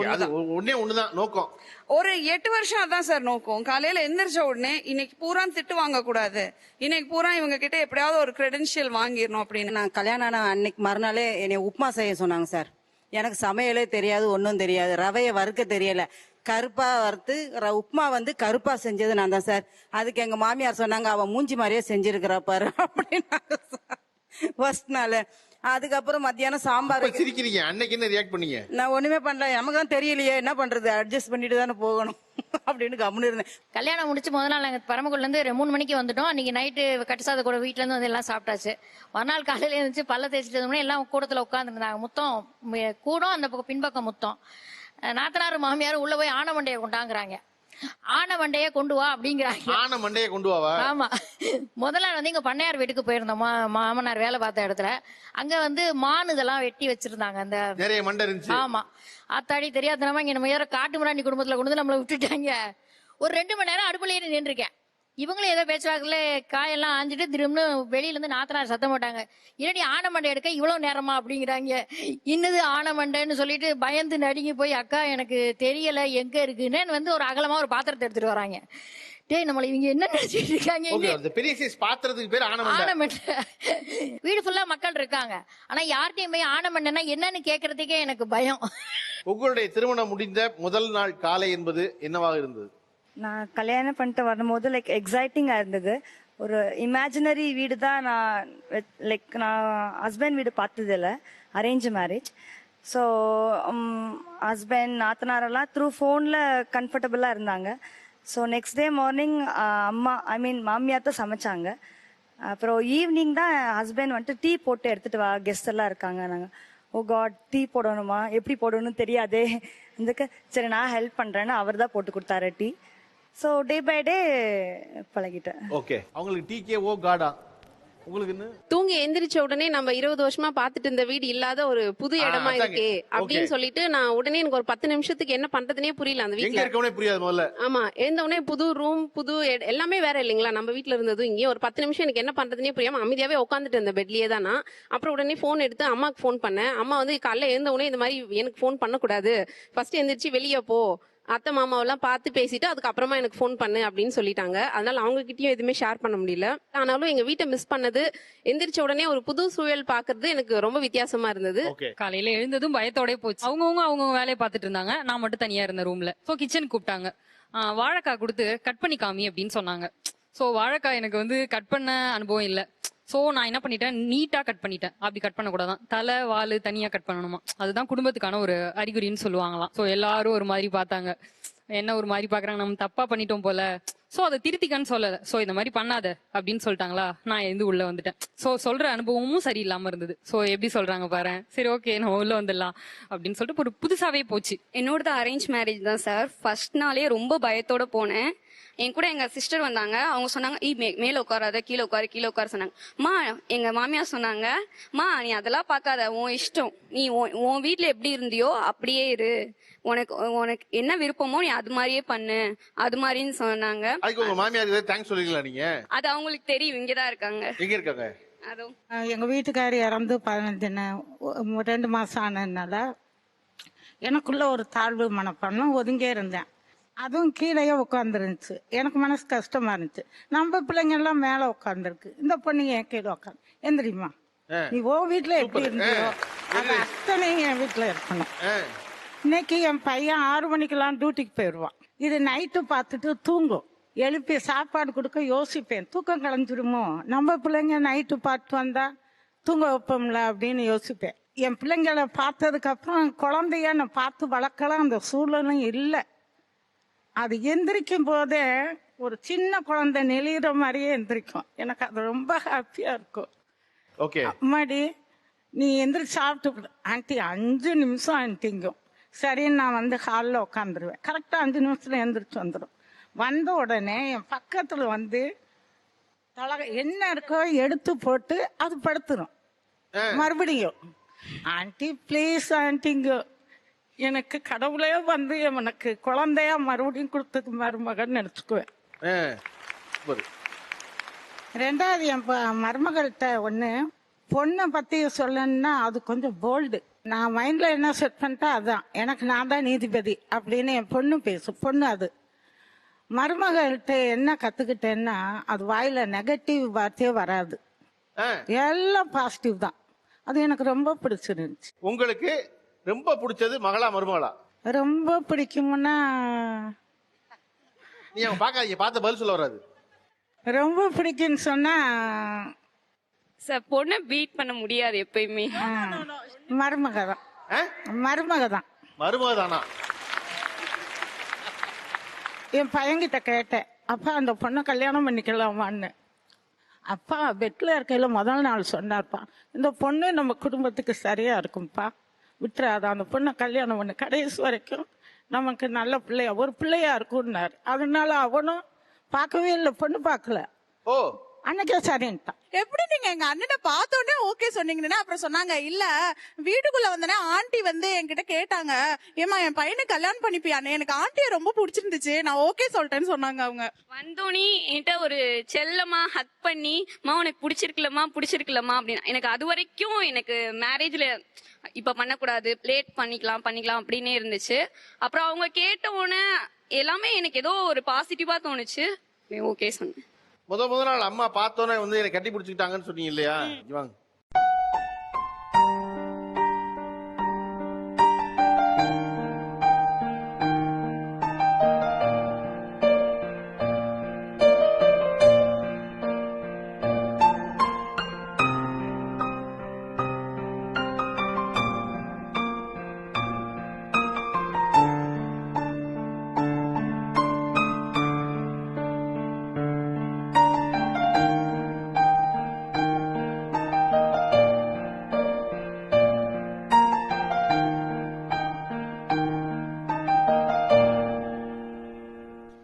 ஒண்ணுதான் நோக்கம். ஒரு 8 வருஷம் அதான் சார் நோக்கம். காலையில எந்திரிச்ச உடனே இன்னைக்கு பூரா திட்டு வாங்க கூடாது, இன்னைக்கு பூரா இவங்க கிட்ட எப்படியாவது ஒரு கிரெடென்ஷியல் வாங்கிடணும் அப்படின்னு. நான் கல்யாணம் ஆன அன்னைக்கு மறுநாளே என்னை உப்புமா செய்ய சொன்னாங்க சார். எனக்கு சமையலே தெரியாது, ஒன்றும் தெரியாது. ரவையை வறுக்க தெரியல. கருப்பா வறுத்து உப்புமா வந்து கருப்பா செஞ்சது நான் தான் சார். அதுக்கு எங்க மாமியார் சொன்னாங்க, அவன் மூஞ்சி மாதிரியே செஞ்சிருக்கிறா பாரு அப்படின்னாங்க சார் ஃபர்ஸ்ட் நாள். அதுக்கப்புறம் மத்தியானம் சாம்பார் அப்ப சிரிக்கிறீங்க, அன்னைக்கு என்ன ரியாக்ட் பண்ணீங்க? நான் ஒண்ணுமே பண்ணல, நமக்கு தான் தெரியலையே என்ன பண்றது, அட்ஜஸ்ட் பண்ணிட்டு தானே போகணும் அப்படின்னு கம்முன்னு இருந்தேன். கல்யாணம் முடிச்சு முதல் நாள் நாங்கள் பரமக்குடில இருந்து 3 மணிக்கு வந்துட்டோம். அன்னைக்கு நைட்டு கட்டுசாத கூட வீட்டுல இருந்து வந்து எல்லாம் சாப்பிட்டாச்சு. மறுநாள் காலையில இருந்துச்சு பல்ல தேய்ச்சிட்டு இருந்தோம்னா எல்லாம் கூடத்துல உட்காந்துருந்தாங்க. முத்தம் கூடம் அந்த பக்கம் பின்பக்கம் முத்தம். நாத்தனார் மாமியார் உள்ள போய் ஆன மண்டையை கொண்டாங்கிறாங்க. ஆன மண்டையை கொண்டு வா அப்படிங்கிறாங்க. ஆன மண்டையை கொண்டு வாவா? ஆமா. முதல்ல வந்து இங்க பண்ணையார் வீட்டுக்கு போயிருந்தோம், மாமனார் வேலை பார்த்த இடத்துல. அங்க வந்து மான் இதெல்லாம் வெட்டி வச்சிருந்தாங்க. அந்த நிறைய மண்டை இருந்துச்சு. ஆமா. ஆத்தாடி தெரியாதனமா இங்க நம்ம யாரோ காட்டு முராண்டி குடும்பத்துல கொண்டு வந்து நம்மளை விட்டுட்டாங்க. ஒரு 2 மணி நேரம் அடுப்புலயே நின்றுருக்கேன். இவங்களும் ஏதோ பேச்சுவாக்குல காயெல்லாம் ஆஞ்சிட்டு திரும்ப வெளியில இருந்து நாத்தனார் சத்தம் போட்டாங்க, என்னடி ஆனமண்டை எடுக்க இவ்வளவு நேரமா அப்படிங்கிறாங்க. இன்னது ஆனமண்டைன்னு சொல்லிட்டு பயந்து நடுங்கி போய், அக்கா எனக்கு தெரியல எங்க இருக்குன்னு வந்து ஒரு அகலமா ஒரு பாத்திரத்தை எடுத்துட்டு வராங்க. டேய் நம்மள இவங்க என்ன நினைச்சிட்டு இருக்காங்க? ஓகே, அந்த பெரிய சைஸ் பாத்திரத்துக்கு பேர் ஆனமண்டை. ஆனமண்டை. வீடு ஃபுல்லா மக்கள் இருக்காங்க, ஆனா யார்கிட்டயும் போய் ஆனமண்டைன்னா என்னன்னு கேக்குறதுக்கே எனக்கு பயம். உங்களுடைய திருமணம் முடிந்த முதல் நாள் காலை என்பது என்னவாக இருந்தது? நான் கல்யாணம் பண்ணிட்டு வரும்போது லைக் எக்ஸைட்டிங்காக இருந்தது. ஒரு இமேஜினரி வீடு தான். நான் ஹஸ்பண்ட் வீடு பார்த்ததில்ல, அரேஞ்ச் மேரேஜ். ஸோ ஹஸ்பண்ட் நாத்தனாரெல்லாம் த்ரூ ஃபோனில் கம்ஃபர்டபுளாக இருந்தாங்க. ஸோ நெக்ஸ்ட் டே மார்னிங் மாமியார் தான் சமைச்சாங்க. அப்புறம் ஈவினிங் தான் ஹஸ்பண்ட் வந்துட்டு டீ போட்டு எடுத்துட்டு வா, கெஸ்ட் எல்லாம் இருக்காங்க. நாங்கள் ஓ காட் டீ போடணுமா, எப்படி போடணும்னு தெரியாதே, அதுக்கு சரி நான் ஹெல்ப் பண்ணுறேன்னு அவர் தான் போட்டு கொடுத்தாரு tea. So day by day பழகிட்டேன். ஓகே, அவங்களுக்கு டீக்கே ஓ காடா, உங்களுக்கு என்ன? தூங்கி எந்திரிச்ச உடனே நம்ம 20 வருஷமா பாத்துட்டு இருந்த வீடு இல்லாத ஒரு புது இடமா இருக்கே அப்படின்னு சொல்லிட்டு நான் உடனே எனக்கு ஒரு 10 நிமிஷத்துக்கு என்ன பண்றதுனே புரியல. அந்த எங்க இருக்கவனே புரியாது முதல்ல. ஆமா, எழுந்த உடனே புது ரூம் புது எல்லாமே வேற இல்லைங்களா, நம்ம வீட்டுல இருந்ததும் இங்கே ஒரு 10 நிமிஷம் எனக்கு என்ன பண்றதுனே புரியாம அமைதியாவே உட்காந்துட்டு இருந்த பெட்லயே தான் நான். அப்புறம் உடனே போன் எடுத்து அம்மாக்கு போன் பண்ணேன். அம்மா வந்து காலைல எழுந்த உடனே இந்த மாதிரி எனக்கு போன் பண்ணக்கூடாது, ஃபர்ஸ்ட் எந்திரிச்சு வெளியே போ, அத்தை மாமாவெல்லாம் பார்த்து பேசிட்டு அதுக்கப்புறமா எனக்கு ஃபோன் பண்ணு அப்படின்னு சொல்லிட்டாங்க. அதனால அவங்க கிட்டயும் எதுவுமே ஷேர் பண்ண முடியல. ஆனாலும் எங்க வீட்டை மிஸ் பண்ணது, எந்திரிச்ச உடனே ஒரு புது சூழல் பாக்குறது எனக்கு ரொம்ப வித்தியாசமா இருந்தது. காலையில எழுந்ததும் பயத்தோட போச்சு. அவங்க வேலையை பார்த்துட்டு இருந்தாங்க, நான் மட்டும் தனியா இருந்த ரூம்ல. ஸோ கிச்சன் கூப்பிட்டாங்க, வாழைக்காய் கொடுத்து கட் பண்ணி காமி அப்படின்னு சொன்னாங்க. ஸோ வாழைக்காய் எனக்கு வந்து கட் பண்ண அனுபவம் இல்லை. ஸோ நான் என்ன பண்ணிட்டேன், நீட்டா கட் பண்ணிட்டேன். அப்படி கட் பண்ணக்கூடாதான், தலை வால் தனியா கட் பண்ணணுமா, அதுதான் குடும்பத்துக்கான ஒரு அறிகுறின்னு சொல்லுவாங்களாம். ஸோ எல்லாரும் ஒரு மாதிரி பார்த்தாங்க, என்ன ஒரு மாதிரி பாக்குறாங்க, நம்ம தப்பா பண்ணிட்டோம் போல. சோ அதை திருத்திக்கன்னு சொல்லல, சோ இந்த மாதிரி பண்ணாத அப்படின்னு சொல்லிட்டாங்களா, நான் எழுந்து உள்ள வந்துட்டேன். சோ சொல்ற அனுபவமும் சரியில்லாம இருந்தது. சோ எப்படி சொல்றாங்க பாரு, சரி ஓகே நம்ம உள்ள வந்துடலாம் அப்படின்னு சொல்லிட்டு ஒரு புதுசாவே போச்சு. என்னோடது அரேஞ்ச் மேரேஜ் தான் சார். ஃபர்ஸ்ட் நாளே ரொம்ப பயத்தோட போனேன். என் கூட எங்க சிஸ்டர் வந்தாங்க. அவங்க சொன்னாங்க மேல உட்காராத, கீழே உட்கார சொன்னாங்க. மா எங்க மாமியார் சொன்னாங்க, மா நீ அதெல்லாம் பார்க்காத, உன் இஷ்டம், நீ உன் வீட்டுல எப்படி இருந்தியோ அப்படியே இரு, உனக்கு என்ன விருப்பமோ நீ அது மாதிரியே பண்ணு, அது மாதிரின்னு சொன்னாங்க. அதுக்கு உங்க மாமியார் தேங்க்ஸ் சொல்லுவீங்களா நீங்க? அது அவங்களுக்கு தெரியும், இங்கதான் இருக்காங்க. எங்க இருக்காங்க? எங்க வீட்டுக்காரி இறந்து 2 மாசம் ஆனதுனால எனக்குள்ள ஒரு தாழ்வு மனப்பான்மை, ஒதுங்கே இருந்தேன். அதுவும் கீழேயே உட்காந்துருந்துச்சு. எனக்கு மனசு கஷ்டமா இருந்துச்சு. நம்ம பிள்ளைங்க எல்லாம் மேல உட்காந்துருக்கு, இந்த பொண்ணுங்க என் கீழே உட்காந்து எந்திரிமா, நீ ஓ வீட்டுல எப்படி இருந்தியோ அது அத்தனையும் என் வீட்டுல இருக்கணும். இன்னைக்கு என் பையன் 6 மணிக்கெல்லாம் டியூட்டிக்கு போயிடுவான். இது நைட்டு பார்த்துட்டு தூங்கும், எழுப்பி சாப்பாடு கொடுக்க யோசிப்பேன், தூக்கம் கலைஞ்சிருமோ, நம்ம பிள்ளைங்க நைட்டு பார்த்து வந்தா தூங்க வைப்போம்ல அப்படின்னு யோசிப்பேன். என் பிள்ளைங்களை பார்த்ததுக்கு அப்புறம் குழந்தைய நான் பார்த்து வளர்க்கலாம் அந்த சூழலும் இல்லை. அது எந்திரிக்கும் போதே ஒரு சின்ன குழந்தை நெளிகிற மாதிரியே எந்திரிக்கும். எனக்கு அது ரொம்ப ஹாப்பியா இருக்கும். அம்மாடி நீ எந்திரிச்சு சாப்பிட்டு, ஆண்டி 5 நிமிஷம் ஆண்டிங்கும். சரின்னு நான் வந்து ஹாலில் உட்காந்துருவேன். கரெக்டாக 5 நிமிஷத்துல எந்திரிச்சு வந்துடும். வந்த உடனே என் பக்கத்துல வந்து என்ன இருக்கோ எடுத்து போட்டு அது படுத்துரும். மறுபடியும் ஆண்டி ப்ளீஸ் ஆண்டிங்க, எனக்கு கடவுளே வந்து எனக்கு குழந்தையா மறுபடியும் கொடுத்தது மருமகன் நினைச்சுக்குவேன். 2வது என் மருமகள்கிட்ட ஒண்ணு பொண்ணை பத்தி சொல்லணும்னா அது கொஞ்சம் போல்டு. நான் மைண்ட்ல என்ன செட் பண்ணிட்டா அதான் எனக்கு, நான் தான் நீதிபதி அப்படின்னு என் பொண்ணு பேசும். பொண்ணு அது. மருமகள்கிட்ட என்ன கத்துக்கிட்டேன்னா அது வாயில நெகட்டிவ் வார்த்தையே வராது, எல்லாம் பாசிட்டிவ் தான். அது எனக்கு ரொம்ப பிடிச்சிருந்துச்சு. உங்களுக்கு ரொம்ப பிடிச்சது மகளா மருமகளா? ரொம்ப பிடிக்கும்னா நீங்க பாக்காதீங்க, பார்த்த பதில் சொல்ல வராது. ரொம்ப பிடிக்குன்னு சொன்னா சார் பொண்ணை பீட் பண்ண முடியாது எப்பயுமே. மருமக தான். மருமக தான். மருமக தானா? என் பையன்கிட்ட கேட்டேன், அப்பா அந்த பொண்ணை கல்யாணம் பண்ணிக்கலாமான்னு. அப்பா பெட்ல இருக்கையில முதல் நாள் சொன்னார்ப்பா, இந்த பொண்ணு நம்ம குடும்பத்துக்கு சரியா இருக்கும்ப்பா, விட்டுறாத, அந்த பொண்ணை கல்யாணம் பண்ணு, கடைசி வரைக்கும் நமக்கு நல்ல பிள்ளையா ஒரு பிள்ளையா இருக்கும்னாரு. அதனால அவனும் பார்க்கவே இல்லை, பொண்ணு பார்க்கல. ஓ, அன்னைக்கே சரின்ட்டான். எப்படி நீங்க எங்க அண்ணனை பார்த்த உடனே ஓகே சொன்னீங்கன்னா அப்புறம் சொன்னாங்க இல்ல வீட்டுக்குள்ள வந்தனே ஆண்டி வந்து என்கிட்ட கேட்டாங்க, ஏமா என் பையனுக்கு கல்யாணம் பண்ணிப்பியானே, எனக்கு ஆண்டியை ரொம்ப பிடிச்சிருந்துச்சு, நான் ஓகே சொல்லிட்டேன்னு சொன்னாங்க. அவங்க வந்தோனி என்கிட்ட ஒரு செல்லமா ஹக் பண்ணி, மா உனக்கு பிடிச்சிருக்கலமா அப்படின்னு. எனக்கு அது வரைக்கும் எனக்கு மேரேஜ்ல இப்ப பண்ணக்கூடாது, லேட் பண்ணிக்கலாம் அப்படின்னே இருந்துச்சு. அப்புறம் அவங்க கேட்ட உடனே எல்லாமே எனக்கு ஏதோ ஒரு பாசிட்டிவா தோணுச்சு, ஓகே சொன்னேன். முதல் நாள் அம்மா பார்த்தோன்னே வந்து என்னை கட்டி பிடிச்சிக்கிட்டாங்கன்னு சொன்னீங்க இல்லையா? வாங்க.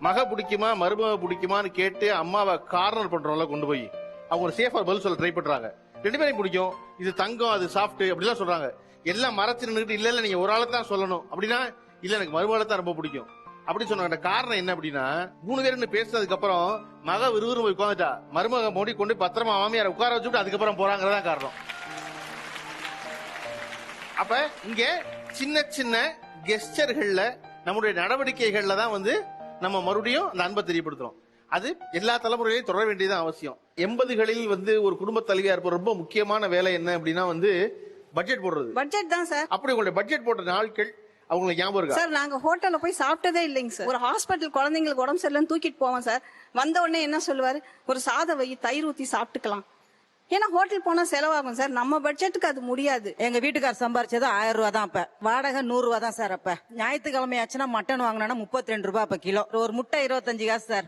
மக பிடிக்குமா மருமக பிடிக்குமான்னு கேட்டு அம்மாவை கார்னர் பண்றோம்ல, கொண்டு போய் அவங்க ஒரு சேஃபா பதில் சொல்ல ட்ரை பண்றாங்க. ரெண்டு பேரையும் பிடிக்கும், இது தங்கம் அது சாஃப்ட் அப்படிலாம் சொல்றாங்க. எல்லாம் மறைச்சு நின்றுட்டு இல்ல நீங்க ஒரு ஆளை தான் சொல்லணும் அப்படின்னா, இல்ல எனக்கு மருமகளை தான் ரொம்ப பிடிக்கும் அப்படி சொன்னாங்க. காரணம் என்ன அப்படின்னா, 3 பேரும் பேசுனதுக்கு அப்புறம் மக விறுவிறு போய் உட்காந்துட்டா, மருமக மோடி கொண்டு பத்திரமா மாமியார உட்கார வச்சுட்டு அதுக்கப்புறம் போறாங்கிறதா காரணம். அப்ப இங்க சின்ன சின்ன கெஸ்டர்கள்ல நம்முடைய நடவடிக்கைகள்ல தான் வந்து நம்ம மறுபடியும் அந்த அன்பை தெரியப்படுத்துறோம். அது எல்லா தலைமுறையிலையும் தொடர வேண்டியதான் அவசியம். 80களில் வந்து ஒரு குடும்ப தலைவியா இருப்ப ரொம்ப முக்கியமான வேலை என்ன அப்படின்னா வந்து பட்ஜெட் போடுறது. பட்ஜெட் தான் சார். அப்படி உங்களுடைய பட்ஜெட் போட்ட நாட்கள் அவங்களுக்கு ஞாபகம் இருக்கா? சார் நாங்க ஹோட்டல்ல போய் சாப்பிட்டதே இல்லைங்க சார். ஒரு ஹாஸ்பிட்டல் குழந்தைங்களுக்கு உடம்பு சரியில்லைன்னு தூக்கிட்டு போவோம் சார். வந்த உடனே என்ன சொல்லுவாரு, ஒரு சாத வை, தயிர் ஊத்தி சாப்பிட்டுக்கலாம். ஏன்னா ஹோட்டல் போனா செலவாகும் சார், நம்ம பட்ஜெட்டுக்கு அது முடியாது. எங்க வீட்டுக்கார் சம்பாரிச்சது 1000 ரூபா தான். அப்ப வாடகை 100 ரூபா தான் சார். அப்ப ஞாயிற்றுக்கிழமை ஆச்சுன்னா மட்டன் வாங்கினா 32 ரூபாய் அப்ப கிலோ. ஒரு முட்டை 25 காசு சார்.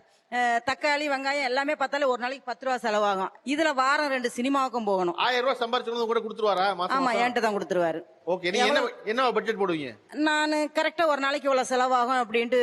தக்காளி வெங்காயம் எல்லாமே பார்த்தாலே ஒரு நாளைக்கு 10 ரூபா செலவாகும். இதுல வாரம் 2 சினிமாவுக்கும் போகணும். 1000 ரூபாய் சம்பாரிச்சு கூட கொடுத்துருவாரா? ஆமா, என்கிட்ட தான் கொடுத்துருவாரு. ஓகே, நீங்க என்ன பட்ஜெட் போடுவீங்க? நான் கரெக்டா ஒரு நாளைக்கு இவ்வளவு செலவாகும் அப்படின்ட்டு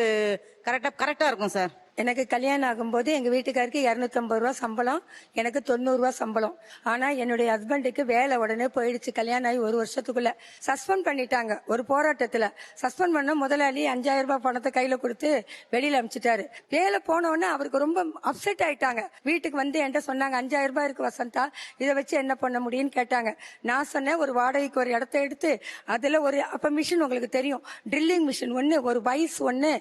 கரெக்டா இருக்கும் சார். எனக்கு கல்யாணம் ஆகும்போது எங்க வீட்டுக்காருக்கு 250 ரூபா சம்பளம், எனக்கு 90 ரூபா சம்பளம். ஆனா என்னுடைய ஹஸ்பண்டுக்கு வேலை உடனே போயிடுச்சு. கல்யாணம் ஆகி 1 வருஷத்துக்குள்ள சஸ்பெண்ட் பண்ணிட்டாங்க. ஒரு போராட்டத்துல சஸ்பெண்ட் பண்ண முதலாளி 5000 ரூபாய் பணத்தை கையில கொடுத்து வெளியில அனுப்பிச்சிட்டாரு. வேலை போன உடனே அவருக்கு ரொம்ப அப்செட் ஆயிட்டாங்க. வீட்டுக்கு வந்து என்கிட்ட சொன்னாங்க, 5000 ரூபாய் இருக்கு வசந்தா, இதை வச்சு என்ன பண்ண முடியும்னு கேட்டாங்க. நான் சொன்னேன், ஒரு வாடகைக்கு ஒரு இடத்த எடுத்து அதுல ஒரு அப்ப மிஷின் உங்களுக்கு தெரியும், ட்ரில்லிங் மிஷின் ஒண்ணு, ஒரு வைஸ் ஒண்ணு,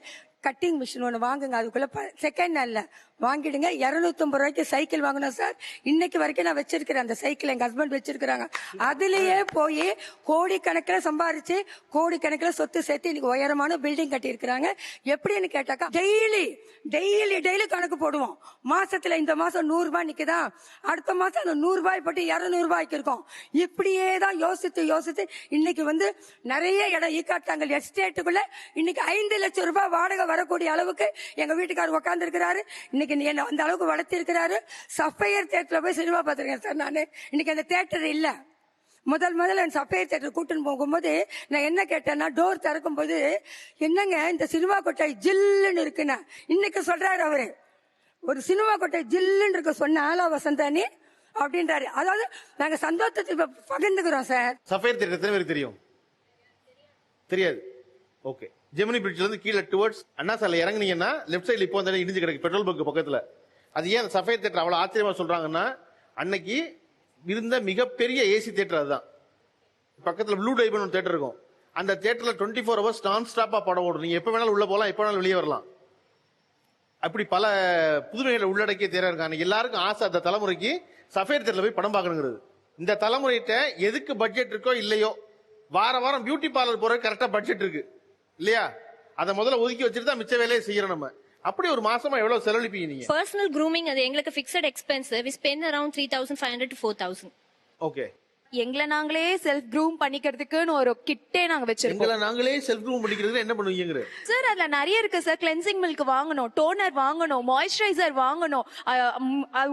கட்டிங் மிஷின் ஒன்று வாங்குங்க. அதுக்குள்ள செகண்ட் ஹேண்ட்ல வாங்கிடுங்க. 250 ரூபாய்க்கு சைக்கிள் வாங்கணும் சார். இன்னைக்கு வரைக்கும் நான் வச்சிருக்கிறேன் அந்த சைக்கிள், எங்க ஹஸ்பண்ட் வச்சிருக்கிறாங்க. அதுலயே போய் கோடிக்கணக்கில் சம்பாரிச்சு கோடிக்கணக்கில் சொத்து சேர்த்து இன்னைக்கு உயரமான பில்டிங் கட்டி இருக்கிறாங்க. எப்படின்னு கேட்டாக்கா டெய்லி கணக்கு போடுவோம். மாசத்துல இந்த மாசம் 100 ரூபாய் நிக்குதா, அடுத்த மாசம் அந்த 100 ரூபாய் போட்டு 200 ரூபாய்க்கு இருக்கும். இப்படியே தான் யோசித்து இன்னைக்கு வந்து நிறைய இடம் ஈக்காட்டாங்கல் எஸ்டேட்டுக்குள்ள இன்னைக்கு 5 லட்சம் ரூபாய் வாடகை வரக்கூடிய அளவுக்கு எங்க வீட்டுக்காரர் உட்கார்ந்து இருக்கிறாரு. இன்னைக்கு என்ன அந்த அளவுக்கு வளர்த்தி இருக்கிறாரு. சஃபையர் தியேட்டர்ல போய் சினிமா பார்த்திருக்கேன் சார் நானு. இன்னைக்கு அந்த தியேட்டர் இல்ல. முதல்ல சஃபையர் தியேட்டர் கூட்டின்னு போகும்போது நான் என்ன கேட்டேன்னா, டோர் திறக்கும் போது என்னங்க இந்த சினிமா கொட்டை ஜில்லுன்னு இருக்குன்னு இன்னைக்கு சொல்றாரு அவரு. ஒரு சினிமா கொட்டை ஜில்லுன்னு இருக்க சொன்ன ஆளா வசந்தானி அப்படின்றாரு. அதாவது நாங்க சந்தோஷத்தை பகிர்ந்துக்கிறோம் சார். சஃபையர் தியேட்டர் எத்தனை பேருக்கு தெரியும்? தெரியாது. ஓகே, ஜெமினி பிரிட்ஜ்ல இருந்து கீழே டுவர்ட்ஸ் அண்ணா சாலை இறங்குனீங்கன்னா லெஃப்ட் சைடுல இப்போ வந்து இடிஞ்சு கிடக்கு பெட்ரோல் பங்க் பக்கத்துல. அது ஏன் அந்த சஃபையர் தியேட்டர் அவ்வளவு ஆச்சரியமா சொல்றாங்கன்னா, அன்னைக்கு இருந்த மிகப்பெரிய ஏசி தியேட்டர் அதுதான். பக்கத்துல ப்ளூ டைமண்ட் ஒரு தியேட்டர் இருக்கும். அந்த தியேட்டர்ல 24 ஹவர்ஸ் நான் ஸ்டாப்பா படம் ஓடும். நீங்க எப்ப வேணாலும் உள்ள போகலாம், எப்ப வேணாலும் வெளியே வரலாம். அப்படி பல புதுமைகளை உள்ளடக்கிய தியேட்டர் இருக்காங்க. எல்லாருக்கும் ஆசை அந்த தலைமுறைக்கு சஃபையர் தியேட்டர்ல போய் படம் பார்க்கணுங்கிறது. இந்த தலைமுறைகிட்ட எதுக்கு பட்ஜெட் இருக்கோ இல்லையோ, வாரம் பியூட்டி பார்லர் போற கரெக்டா பட்ஜெட் இருக்கு இல்லையா? அதை முதல்ல ஒதுக்கி வச்சுட்டு தான் மிச்ச வேலையை செய்யறோம். நம்ம அப்படி ஒரு மாசமா எவ்வளவு செலவழிப்பீங்க நீங்க? பர்சனல் க்ரூமிங் அது எங்களுக்கு fixed expense. We spend around 3500 to 4000. Okay. எங்களை நாங்களே செல்ஃப் க்ரூம் பண்ணிக்கிறதுக்குன்னு ஒரு கிட்டே நாங்க வச்சிருக்கோம். எங்களை நாங்களே செல்ஃப் க்ரூம் பண்ணிக்கிறது என்ன பண்ணுவீங்க சார்? அதுல நிறைய இருக்கு சார். கிளென்சிங் மில்க் வாங்கணும், டோனர் வாங்கணும், மாய்ஸ்சரைசர் வாங்கணும்,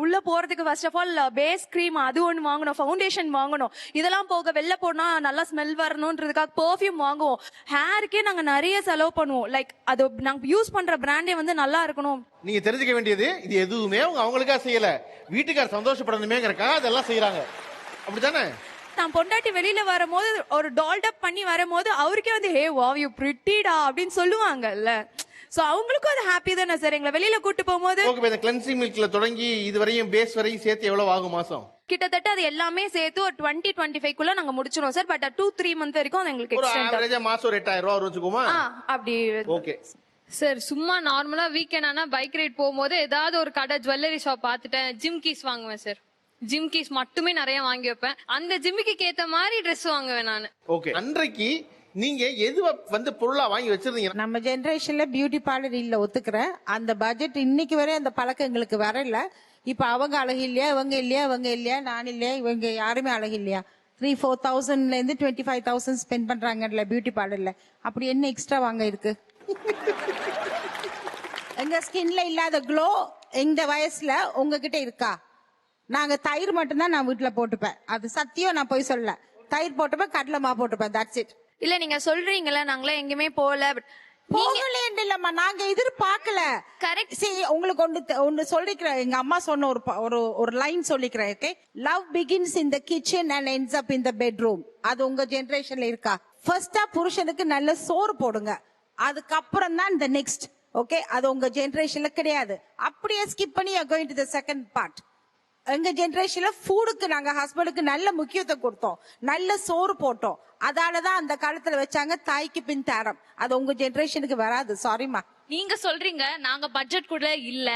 உள்ள போறதுக்கு first of all face cream அது ஒன்று வாங்கணும், ஃபவுண்டேஷன் வாங்கணும். இதெல்லாம் போக வெளில போனா நல்லா ஸ்மெல் வரணும்ன்றதுக்காக பெர்ஃப்யூம் வாங்குவோம். ஹேருக்கே நாங்க நிறைய செலவு பண்ணுவோம். லைக் அது நாங்க யூஸ் பண்ற பிராண்டே வந்து நல்லா இருக்கணும். நீங்க தெரிஞ்சுக்க வேண்டியது இது எதுவுமே அவங்களுக்கா செய்யல, வீட்டுக்கார சந்தோஷப்படணுமேங்கறக்காக அதெல்லாம் செய்யறாங்க. அப்படித்தானே? நான் பொண்டாட்டி வெளியில வரும்போது ஒரு டால்டப் பண்ணி வரும்போது அவருக்கே வந்து ஹே வாவ் யூ பிரிட்டிடா அப்படின்னு சொல்லுவாங்கல்ல. சோ அவங்களுக்கும் அது ஹாப்பி தானே சார் எங்களை வெளியில கூட்டு போகும்போது. ஓகே. இந்த கிளென்சிங் மில்க்ல தொடங்கி இது வரையும் பேஸ் வரையும் சேர்த்து எவ்வளவு ஆகும் மாசம்? கிட்டத்தட்ட அது எல்லாமே சேர்த்து ஒரு 20-25 குள்ள நாங்க முடிச்சிரோம் சார். பட் 2-3 மந்த் வரைக்கும் அது எங்களுக்கு ஒரு எக்ஸ்டெண்ட் ஆவரேஜா மாசம் ஒரு 8000 ரூபாய் வச்சுக்கோமா? அப்படி. Okay sir. சும்மா நார்மலா வீக்கெண்ட் ஆனா பைக் ரைட் போகும்போது ஏதாவது ஒரு கடை ஜுவல்லரி ஷாப் பார்த்துட்டேன், ஜிம் கீஸ் வாங்குவேன் சார். ஜிம் கீஸ் மட்டுமே நிறைய வாங்கி வைப்பேன். அந்த ஜிம்முக்கு ஏத்த மாதிரி ட்ரெஸ் வாங்குவேன் நானு. ஓகே. அன்றைக்கு நீங்க எது வந்து பொருளா வாங்கி வச்சிருந்தீங்க? நம்ம ஜெனரேஷன்ல பியூட்டி பார்லர் இல்ல, ஒத்துக்கிறேன். அந்த பட்ஜெட் இன்னைக்கு வரை அந்த பழக்கம் எங்களுக்கு வரல. இப்ப அவங்க அழகு இல்லையா, இவங்க இல்லையா, இவங்க இல்லையா, நான் இல்லையா, இவங்க யாருமே அழகு இல்லையா, 3-4,000ல இருந்து 25,000 ஸ்பெண்ட் பண்றாங்கல்ல பியூட்டி பார்லர்ல. அப்படி என்ன எக்ஸ்ட்ரா வாங்க இருக்கு? எங்க ஸ்கின்ல இல்லாத க்ளோ இந்த வயசுல உங்ககிட்ட இருக்கா? நாங்க தயிர் மட்டும்தான் நான் வீட்டுல போட்டுப்பேன். அது சத்தியம், நான் போய் சொல்ல. தயிர் போட்டுப்பேன், கடலை மா போட்டுப்பேன், தட்ஸ் இட். இல்ல நீங்க சொல்றீங்கல்ல நாங்களே எங்கேயுமே போகல. இல்லம்மா, நாங்க எதிர்பார்க்கல. கரெக்ட். சரி, உங்களுக்கு ஒன்னு சொல்லிக்கிறேன். எங்க அம்மா சொன்ன ஒரு லைன் சொல்லிக்கிறேன். Okay, love begins in the kitchen and ends up in the bedroom. அது உங்க ஜெனரேஷன்ல இருக்கா? ஃபர்ஸ்டா புருஷனுக்கு நல்ல சோறு போடுங்க, அதுக்கப்புறம் தான் இந்த நெக்ஸ்ட். ஓகே, அது உங்க ஜெனரேஷன்ல கிடையாது. அப்படியே ஸ்கிப் பண்ணி going to the second part. எங்க ஜெனரேஷன்ல ஃபுட்டுக்கு நாங்க ஹஸ்பண்டுக்கு நல்ல முக்கியத்துவம் கொடுத்தோம், நல்ல சோறு போட்டோம். அதாலதான் அந்த காலத்துல வச்சாங்க தாய்க்கு பின் தாரம். அது உங்க ஜெனரேஷனுக்கு வராது. சாரிமா. நீங்க சொல்றீங்க நாங்க பட்ஜெட் கூட இல்ல,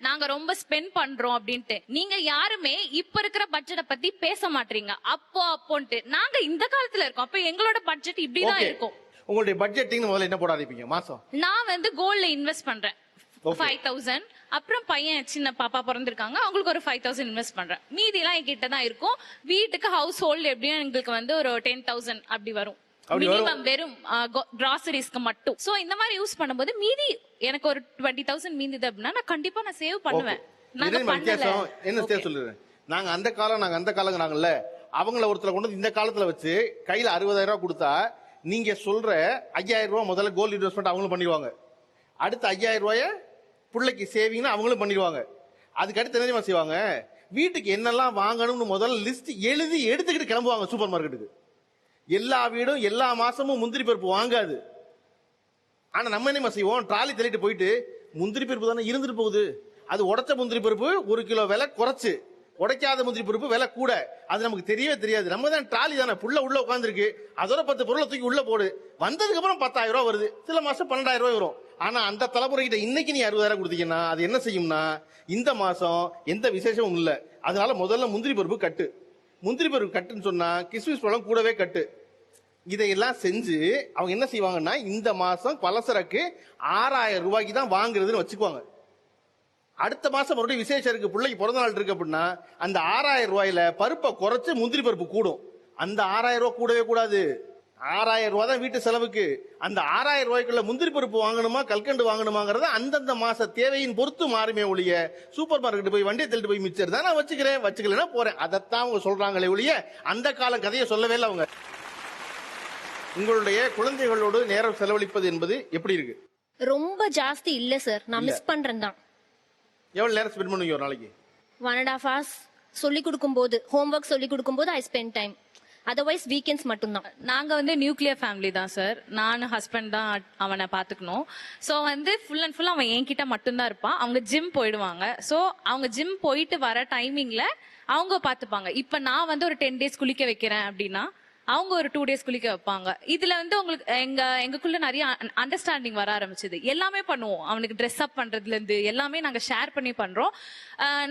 நாங்க ரொம்ப ஸ்பெண்ட் பண்றோம் அப்படின்ட்டு. நீங்க யாருமே இப்ப இருக்கிற பட்ஜெட்டை பத்தி பேச மாட்டீங்க. அப்போன்ட்டு நாங்க இந்த காலத்துல இருக்கோம். அப்ப எங்களோட பட்ஜெட் இப்படிதான் இருக்கும். உங்களுடைய பட்ஜெட்டிங் முதல்ல என்ன போட ஆரம்பிப்பீங்க மாசம்? நான் வந்து கோல்ட்ல இன்வெஸ்ட் பண்றேன் 5,000. அப்புறம் பையன் சின்ன பாப்பா பிறந்திருக்காங்க, அவங்களுக்கு ஒரு 5,000 இன்வெஸ்ட் பண்றேன். மீதி எல்லாம் என்கிட்ட தான் இருக்கும். வீட்டுக்கு ஹவுஸ் ஹோல்ட் எப்படியும் எங்களுக்கு வந்து ஒரு 10,000 அப்படி வரும் மினிமம், வெறும் கிராசரிஸ்க்கு மட்டும். சோ இந்த மாதிரி யூஸ் பண்ணும்போது மீதி எனக்கு ஒரு 20,000 மீந்தது அப்படின்னா நான் கண்டிப்பா நான் சேவ் பண்ணுவேன். என்ன சேவ் சொல்லுறேன்? நாங்க அந்த காலங்கறாங்கல்ல, அவங்கள ஒருத்தர கொண்டு இந்த காலத்துல வச்சு கையில 60,000 ரூபாய் கொடுத்தா நீங்க சொல்ற 5,000 ரூபாய் முதல்ல கோல்டு இன்வெஸ்ட்மெண்ட் அவங்களும் பண்ணிடுவாங்க. அடுத்த 5,000 ரூபாய பிள்ளைக்கு சேவிங்னா அவங்களும் பண்ணிடுவாங்க. அதுக்கு அடுத்து என்ன செய்வாங்க? வீட்டுக்கு என்னெல்லாம் வாங்கணும்னு முதல்ல லிஸ்ட் எழுதி எடுத்துக்கிட்டு கிளம்புவாங்க சூப்பர் மார்க்கெட்டுக்கு. எல்லா வீடும் எல்லா மாசமும் முந்திரி பருப்பு வாங்காது. ஆனா நம்ம என்ன செய்வோம்? ட்ராலி தள்ளிட்டு போயிட்டு முந்திரி பருப்பு தானே இருந்துட்டு போகுது, அது உடைச்ச முந்திரி பருப்பு 1 கிலோ விலை குறைச்சு, உடைக்காத முந்திரி பருப்பு விலை கூட, அது நமக்கு தெரியவே தெரியாது. நம்ம தான் ட்ராலி தானே, புள்ள உள்ள உட்காந்துருக்கு, அதோட 10 பொருளை தூக்கி உள்ள போடு, வந்ததுக்கு அப்புறம் 10,000 ரூபாய் வருது, சில மாசம் 12,000 ரூபாய் வரும். ஆனா அந்த தலைமுறை கிட்ட இன்னைக்கு நீ 60,000 கொடுத்தீங்கன்னா அது என்ன செய்யும்னா, இந்த மாசம் எந்த விசேஷமும் இல்ல, அதனால முதல்ல முந்திரி பருப்பு கட்டு, முந்திரி பருப்பு கட்டுன்னு சொன்னா கிஸ்மிஸ் பழம் கூடவே கட்டு. இதையெல்லாம் செஞ்சு அவங்க என்ன செய்வாங்கன்னா, இந்த மாசம் பலசரக்கு 6,000 ரூபாய்க்கு தான் வாங்குறதுன்னு வச்சுக்குவாங்க. அடுத்த மாசம் மறுபடியும் விசேஷம் இருக்கு, பிள்ளைக்கு பிறந்த நாள் இருக்கு அப்படின்னா அந்த 6,000 ரூபாயில பருப்பை குறைச்சு முந்திரி பருப்பு கூடும். அந்த 6,000 ரூபாய் கூடவே கூடாது, 6,000 ரூபாய் தான் வீட்டு செலவுக்கு. அந்த 6,000 ரூபாய்க்குள்ள முந்திரி பருப்பு வாங்கணுமா கல்கண்டு வாங்கணுமாங்கிறத அந்தந்த மாச தேவையின் பொறுத்து மாறுமே ஒழிய, சூப்பர் மார்க்கெட் போய் வண்டியை தள்ளிட்டு போய் மிச்சர் தான் நான் வச்சுக்கலன்னா போறேன், அதைத்தான் அவங்க சொல்றாங்களே ஒழிய அந்த கால கதையை சொல்லவே இல்லை அவங்க. உங்களுடைய குழந்தைகளோடு நேரம் செலவழிப்பது என்பது எப்படி இருக்கு? ரொம்ப ஜாஸ்தி இல்ல சார், நான் மிஸ் பண்றேன் தான். எவ்வளவு நேரம் ஸ்பெண்ட் பண்ணுவீங்க ஒரு நாளைக்கு? 1.5 hours சொல்லி கொடுக்கும் போது, ஹோம்ஒர்க் சொல்லி கொடுக்கும் போது I spend time. Otherwise weekends மட்டும்தான். நாங்க வந்து நியூக்ளியர் ஃபேமிலி தான் சார். நான் ஹஸ்பண்ட் தான் அவனை பாத்துக்கணும். சோ வந்து ஃபுல் அண்ட் ஃபுல் அவன் என்கிட்ட மட்டும்தான் இருப்பான். அவங்க ஜிம் போயிடுவாங்க. சோ அவங்க ஜிம் போயிட்டு வர டைமிங்ல அவங்க பாத்துப்பாங்க. இப்ப நான் வந்து ஒரு 10 days குளிக்க வைக்கிறேன் அப்படின்னா அவங்க ஒரு 2 days குளிக்க வைப்பாங்க. இதுல வந்து உங்களுக்கு எங்களுக்குள்ள நிறைய அண்டர்ஸ்டாண்டிங் வர ஆரம்பிச்சது. எல்லாமே பண்ணுவோம், அவனுக்கு ட்ரெஸ் அப் பண்றதுல இருந்து எல்லாமே நாங்க ஷேர் பண்ணி பண்றோம்.